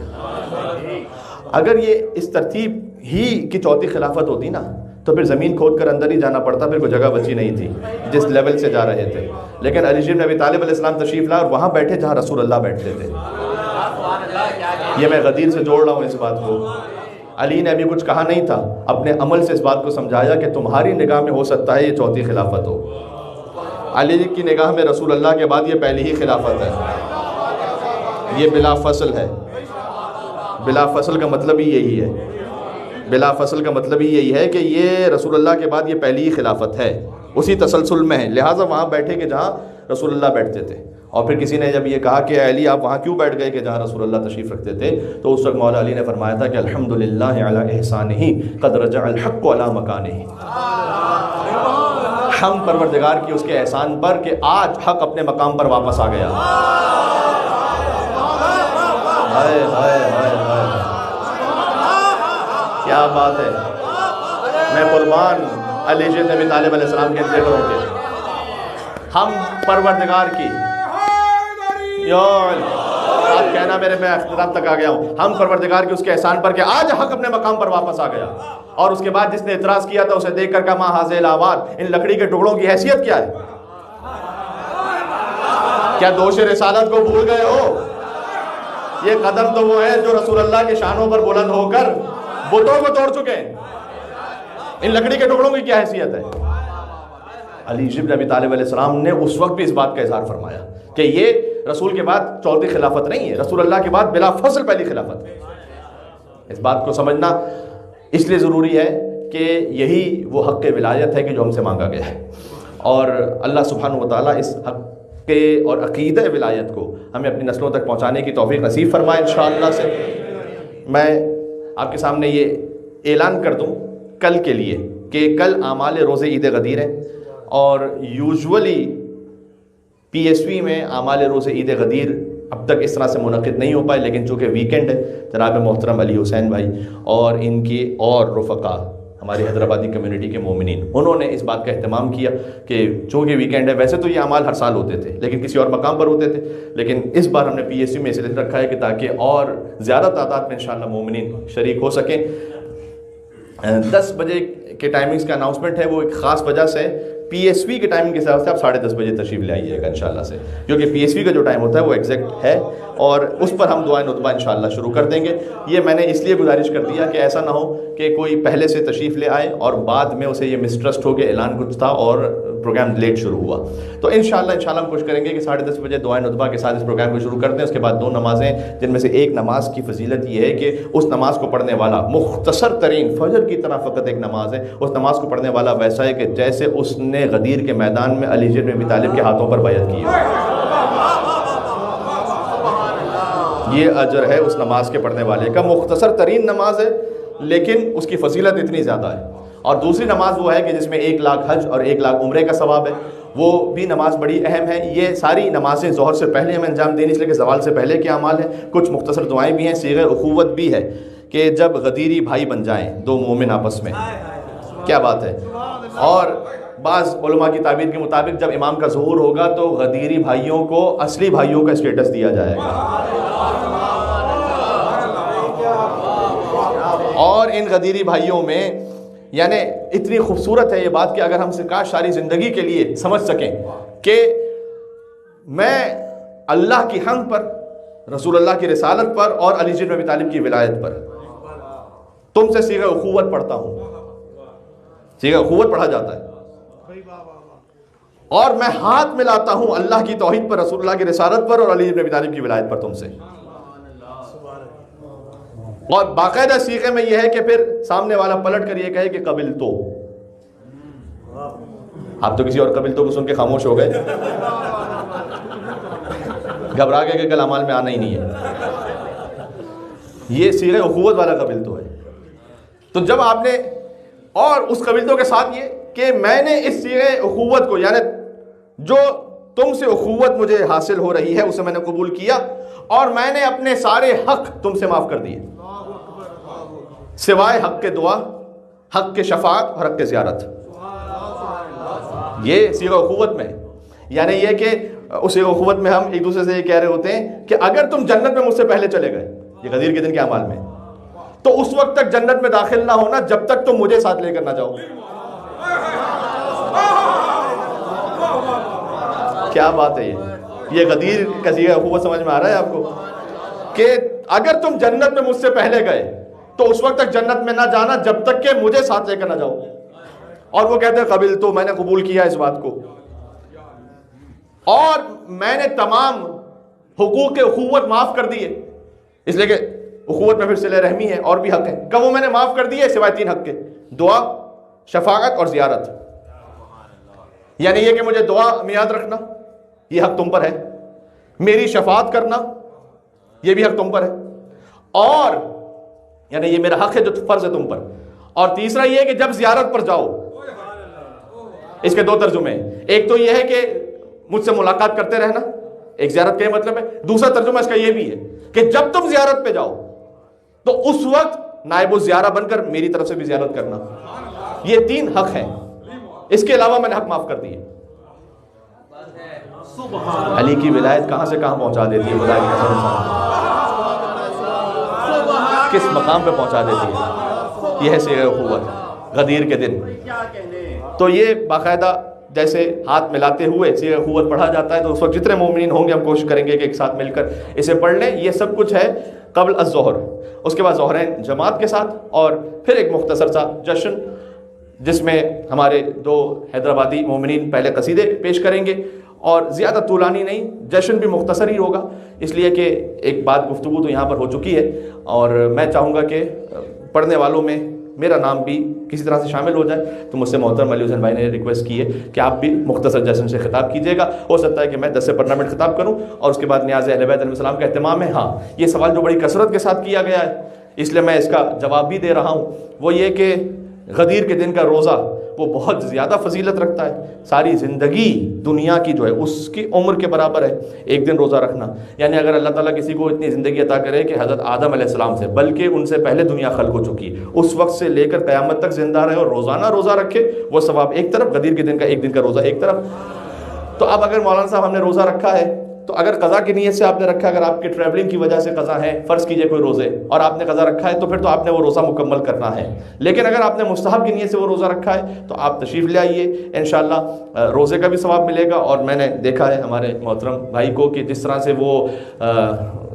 A: اگر یہ اس ترتیب ہی کی چوتھی خلافت ہوتی نا تو پھر زمین کھود کر اندر ہی جانا پڑتا، پھر کوئی جگہ بچی نہیں تھی جس لیول سے جا رہے تھے، لیکن علی بن ابی طالب علیہ السلام تشریف لائے اور وہاں بیٹھے جہاں رسول اللہ بیٹھتے تھے۔ یہ میں غدیر سے جوڑ رہا ہوں اس بات کو۔ علی نے ابھی کچھ کہا نہیں تھا، اپنے عمل سے اس بات کو سمجھایا کہ تمہاری نگاہ میں ہو سکتا ہے یہ چوتھی خلافت ہو، علی کی نگاہ میں رسول اللہ کے بعد یہ پہلی ہی خلافت ہے، یہ بلا فصل ہے۔ بلا فصل کا مطلب ہی یہی ہے، بلا فصل کا مطلب ہی یہی ہے کہ یہ رسول اللہ کے بعد یہ پہلی ہی خلافت ہے، اسی تسلسل میں ہے، لہٰذا وہاں بیٹھے کہ جہاں رسول اللہ بیٹھتے تھے۔ اور پھر کسی نے جب یہ کہا کہ علی آپ وہاں کیوں بیٹھ گئے کہ جہاں رسول اللہ تشریف رکھتے تھے، تو اس وقت مولا علی نے فرمایا تھا کہ الحمدللہ علی احسانہ قد رجع الحق علی مکانہ، ہم پروردگار کی اس کے احسان پر کہ آج حق اپنے مقام پر واپس آ گیا۔ ہائے ہائے ہائے ہائے، کیا بات ہے! میں قربان علی بن ابی طالب علیہ السلام کے ذکروں کے، ہم پروردگار کی، آپ کہنا میرے میں اختتام تک آ گیا ہوں، ہم پروردگار کی اس کے احسان پر کہ آج حق اپنے مقام پر واپس آ گیا۔ اور اس کے بعد جس نے اعتراض کیا تھا اسے دیکھ کر کہا ما ھذا الاواد، ان لکڑی کے ٹکڑوں کی حیثیت کیا ہے؟ کیا دوش رسالت کو بھول گئے ہو؟ یہ قدم تو وہ ہیں جو رسول اللہ کے شانوں پر بلند ہو کر بتوں کو توڑ چکے ہیں، ان لکڑی کے ٹکڑوں کی کیا حیثیت ہے؟ علی بن ابی طالب علیہ السلام نے اس وقت بھی اس بات کا اظہار فرمایا کہ یہ رسول کے بعد چوتھی خلافت نہیں ہے، رسول اللہ کے بعد بلا فصل پہلی خلافت ہے۔ اس بات کو سمجھنا اس لیے ضروری ہے کہ یہی وہ حق ولایت ہے کہ جو ہم سے مانگا گیا ہے، اور اللہ سبحانہ و تعالیٰ اس حق کے اور عقیدہ ولایت کو ہمیں اپنی نسلوں تک پہنچانے کی توفیق نصیب فرمائے انشاءاللہ سے۔ میں آپ کے سامنے یہ اعلان کر دوں کل کے لیے کہ کل اعمال روزے عید غدیر ہیں، اور یوزولی پی ایس وی میں اعمال روزے عید غدیر اب تک اس طرح سے منعقد نہیں ہو پائے، لیکن چونکہ ویکینڈ ہے، جناب محترم علی حسین بھائی اور ان کی اور رفقا ہماری حیدرآبادی کمیونٹی کے مومنین، انہوں نے اس بات کا اہتمام کیا کہ چونکہ ویکینڈ ہے، ویسے تو یہ اعمال ہر سال ہوتے تھے لیکن کسی اور مقام پر ہوتے تھے، لیکن اس بار ہم نے پی ایس یو میں اس لیے رکھا ہے کہ تاکہ اور زیادہ تعداد میں انشاءاللہ مومنین شریک ہو سکیں۔ 10 بجے کے ٹائمنگز کا اناؤنسمنٹ ہے، وہ ایک خاص وجہ سے پی ایس وی کے ٹائمنگ کے حساب سے آپ 10:30 بجے تشریف لے آئیے گا انشاءاللہ سے، کیونکہ پی ایس وی کا جو ٹائم ہوتا ہے وہ ایگزیکٹ ہے، اور اس پر ہم دعائے نطبہ انشاءاللہ شروع کر دیں گے۔ یہ میں نے اس لیے گزارش کر دیا کہ ایسا نہ ہو کہ کوئی پہلے سے تشریف لے آئے اور بعد میں اسے یہ مسٹرسٹ ہو کہ اعلان کچھ تھا اور پروگرام لیٹ شروع ہوا۔ تو انشاءاللہ ہم کوشش کریں گے کہ 10:30 بجے دعائے نطبہ کے ساتھ اس پروگرام کو شروع کر دیں۔ اس کے بعد 2 نمازیں، جن میں سے ایک نماز کی فضیلت یہ ہے کہ اس نماز کو پڑھنے والا مختصر ترین فجر کی طرح فقط ایک نماز ہے، اس نماز کو پڑھنے والا ویسا ہے کہ جیسے اس نے غدیر کے میدان میں علی بن ابی طالب کے ہاتھوں پر بیعت کی ہے۔ یہ اجر ہے اس نماز کے پڑھنے والے کا، مختصر ترین نماز ہے لیکن اس کی فضیلت اتنی زیادہ ہے۔ اور دوسری نماز وہ ہے کہ جس میں 1 لاکھ حج اور 1 لاکھ عمرے کا ثواب ہے، وہ بھی نماز بڑی اہم ہے۔ یہ ساری نمازیں ظہر سے پہلے ہمیں انجام دینی، اس لیے کہ زوال سے پہلے کے اعمال ہیں۔ کچھ مختصر دعائیں بھی ہیں، صیغہ اخوت بھی ہے کہ جب غدیری بھائی بن جائیں 2 مومن آپس میں، کیا بات ہے۔ اور بعض علماء کی تعبیر کے مطابق جب امام کا ظہور ہوگا تو غدیری بھائیوں کو اصلی بھائیوں کا اسٹیٹس دیا جائے گا، اور ان غدیری بھائیوں میں یعنی اتنی خوبصورت ہے یہ بات کہ اگر ہم سے کاش ساری زندگی کے لیے سمجھ سکیں کہ میں اللہ کی حمد پر، رسول اللہ کی رسالت پر اور علی بن ابی طالب کی ولایت پر تم سے صیغہ اخوت پڑھتا ہوں۔ صیغہ اخوت پڑھا جاتا ہے، اور میں ہاتھ ملاتا ہوں اللہ کی توحید پر، رسول اللہ کی رسالت پر اور علی بن ابی طالب کی ولایت پر تم سے۔ اور باقاعدہ صیغے میں یہ ہے کہ پھر سامنے والا پلٹ کر یہ کہے کہ قبل تو، آپ تو کسی اور قبل تو کو سن کے خاموش ہو گئے، گھبرا گئے کہ کل اعمال میں آنا ہی نہیں ہے۔ یہ صیغہ اخوت والا قبیلتو ہے. تو جب آپ نے اور اس قبیلتوں کے ساتھ یہ کہ میں نے اس صیغہ اخوت کو یعنی جو تم سے اخوت مجھے حاصل ہو رہی ہے اسے میں نے قبول کیا اور میں نے اپنے سارے حق تم سے معاف کر دیے سوائے حق کے دعا, حق کے شفاعت اور حق کے زیارت. یہ صیغہ اخوت میں ہے. یعنی یہ کہ اس صیغہ اخوت میں ہم ایک دوسرے سے یہ کہہ رہے ہوتے ہیں کہ اگر تم جنت میں مجھ سے پہلے چلے گئے, یہ غدیر کے دن کے اعمال میں, تو اس وقت تک جنت میں داخل نہ ہونا جب تک تم مجھے ساتھ لے کر نہ جاؤ. کیا بات ہے یہ غدیر کا صیغہ اخوت سمجھ میں آ رہا ہے آپ کو کہ اگر تم جنت میں مجھ سے پہلے گئے تو اس وقت تک جنت میں نہ جانا جب تک کہ مجھے ساتھ لے کر نہ جاؤ. اور وہ کہتے ہیں قبل تو میں نے قبول کیا اس بات کو اور میں نے تمام حقوق اخوت معاف کر دیے, اس لیے کہ اخوت میں پھر صلہ رحمی ہے اور بھی حق ہے. کب وہ میں نے معاف کر دیے سوائے 3 حق کے, دعا, شفاعت اور زیارت. یعنی یہ کہ مجھے دعا میں یاد رکھنا یہ حق تم پر ہے, میری شفاعت کرنا یہ بھی حق تم پر ہے, اور یعنی یہ میرا حق ہے جو فرض ہے تم پر. اور تیسرا یہ ہے کہ جب زیارت پر جاؤ, اس کے 2 ترجمے ہیں. ایک تو یہ ہے کہ مجھ سے ملاقات کرتے رہنا, ایک زیارت کا یہ مطلب ہے. دوسرا ترجمہ اس کا یہ بھی ہے کہ جب تم زیارت پہ جاؤ تو اس وقت نائب الزیارہ بن کر میری طرف سے بھی زیارت کرنا. یہ 3 حق ہیں, اس کے علاوہ میں نے حق معاف کر دیے. علی کی ولایت کہاں سے کہاں پہنچا دیتی ہے, خدا کی قسم کس مقام پہ پہنچا دیتی ہے. یہ ہے صیغہ اخوت غدیر کے دن. تو یہ باقاعدہ جیسے ہاتھ ملاتے ہوئے صیغہ اخوت پڑھا جاتا ہے, تو اس وقت جتنے مومنین ہوں گے ہم کوشش کریں گے کہ ایک ساتھ مل کر اسے پڑھ لیں. یہ سب کچھ ہے قبل الظہر, اس کے بعد ظہرین جماعت کے ساتھ, اور پھر ایک مختصر سا جشن جس میں ہمارے 2 حیدرآبادی مومنین پہلے قصیدے پیش کریں گے, اور زیادہ طولانی نہیں, جشن بھی مختصر ہی ہوگا, اس لیے کہ ایک بات گفتگو تو یہاں پر ہو چکی ہے. اور میں چاہوں گا کہ پڑھنے والوں میں میرا نام بھی کسی طرح سے شامل ہو جائے. تو مجھ سے محترم علی حسین بھائی نے ریکویسٹ کی ہے کہ آپ بھی مختصر جشن سے خطاب کیجیے گا. ہو سکتا ہے کہ میں 10 سے 15 منٹ خطاب کروں اور اس کے بعد نیاز اہل بیت علیہ السلام کا اہتمام ہے. ہاں, یہ سوال جو بڑی کثرت کے ساتھ کیا گیا ہے اس لیے میں اس کا جواب بھی دے رہا ہوں. وہ یہ کہ غدیر کے دن کا روزہ وہ بہت زیادہ فضیلت رکھتا ہے. ساری زندگی دنیا کی جو ہے اس کی عمر کے برابر ہے ایک دن روزہ رکھنا. یعنی اگر اللہ تعالیٰ کسی کو اتنی زندگی عطا کرے کہ حضرت آدم علیہ السلام سے, بلکہ ان سے پہلے دنیا خلق ہو چکی ہے, اس وقت سے لے کر قیامت تک زندہ رہے اور روزانہ روزہ رکھے, وہ ثواب ایک طرف, غدیر کے دن کا ایک دن کا روزہ ایک طرف. تو اب اگر مولانا صاحب ہم نے روزہ رکھا ہے تو اگر قضا کی نیت سے آپ نے رکھا, اگر آپ کے ٹریولنگ کی وجہ سے قضا ہے, فرض کیجئے کوئی روزے اور آپ نے قضا رکھا ہے, تو پھر تو آپ نے وہ روزہ مکمل کرنا ہے. لیکن اگر آپ نے مستحب کی نیت سے وہ روزہ رکھا ہے تو آپ تشریف لے آئیے, انشاءاللہ روزے کا بھی ثواب ملے گا. اور میں نے دیکھا ہے ہمارے محترم بھائی کو کہ جس طرح سے وہ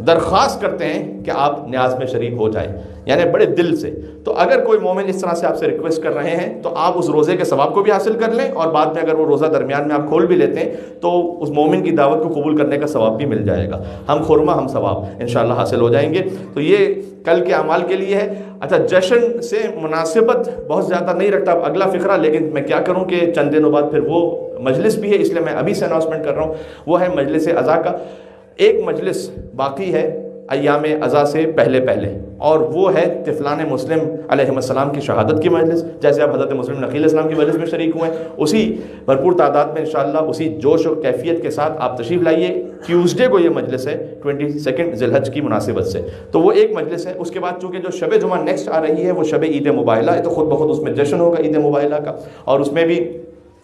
A: درخواست کرتے ہیں کہ آپ نیاز میں شریک ہو جائیں, یعنی بڑے دل سے. تو اگر کوئی مومن اس طرح سے آپ سے ریکویسٹ کر رہے ہیں تو آپ اس روزے کے ثواب کو بھی حاصل کر لیں, اور بعد میں اگر وہ روزہ درمیان میں آپ کھول بھی لیتے ہیں تو اس مومن کی دعوت کو قبول کرنے کا ثواب بھی مل جائے گا. ہم خرمہ ہم ثواب انشاءاللہ حاصل ہو جائیں گے. تو یہ کل کے اعمال کے لیے ہے. اچھا, جشن سے مناسبت بہت زیادہ نہیں رکھتا اگلا فقرہ, لیکن میں کیا کروں کہ چند دنوں بعد پھر وہ مجلس بھی ہے, اس لیے میں ابھی سے اناؤنسمنٹ کر رہا ہوں. وہ ہے مجلس عزا کا. ایک مجلس باقی ہے ایام عزا سے پہلے, اور وہ ہے طفلان مسلم علیہ السلام کی شہادت کی مجلس. جیسے آپ حضرت مسلم نقیل اسلام کی مجلس میں شریک ہوئے, اسی بھرپور تعداد میں انشاءاللہ اسی جوش و کیفیت کے ساتھ آپ تشریف لائیے. ٹیوزڈے کو یہ مجلس ہے 22 ذی الحج کی مناسبت سے, تو وہ ایک مجلس ہے. اس کے بعد چونکہ جو شب جمعہ نیکسٹ آ رہی ہے وہ شب عید مباہلہ ہے, تو خود بخود اس میں جشن ہوگا عید مباہلہ کا. اور اس میں بھی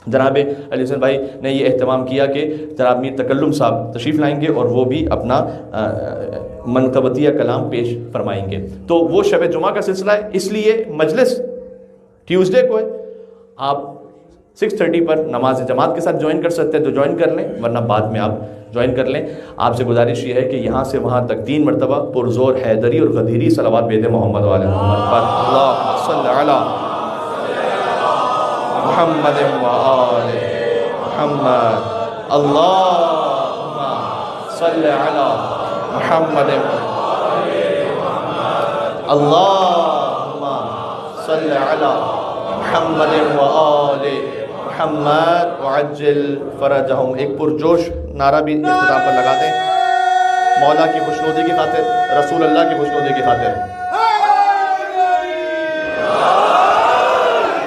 A: جناب علی حسین بھائی نے یہ اہتمام کیا کہ جناب میر تکلم صاحب تشریف لائیں گے اور وہ بھی اپنا منقبتیہ کلام پیش فرمائیں گے. تو وہ شب جمعہ کا سلسلہ ہے, اس لیے مجلس ٹیوزڈے کو ہے. آپ 6:30 پر نماز جماعت کے ساتھ جوائن کر سکتے ہیں تو جوائن کر لیں, ورنہ بعد میں آپ جوائن کر لیں. آپ سے گزارش یہ ہے کہ یہاں سے وہاں تک 3 مرتبہ پرزور حیدری اور غدیری صلوات بید محمد والے محمد پر اللہم صلی علی محمد و آل محمد, اللہم صلی علی محمد, اللہم صلی علی محمد و آل محمد وعجل فرجہم. ایک پرجوش نعرہ بھی اختتام پر لگا دیں. مولا کی خوشنودی کی خاطر، رسول اللہ کی خوشنودی کی خاطر.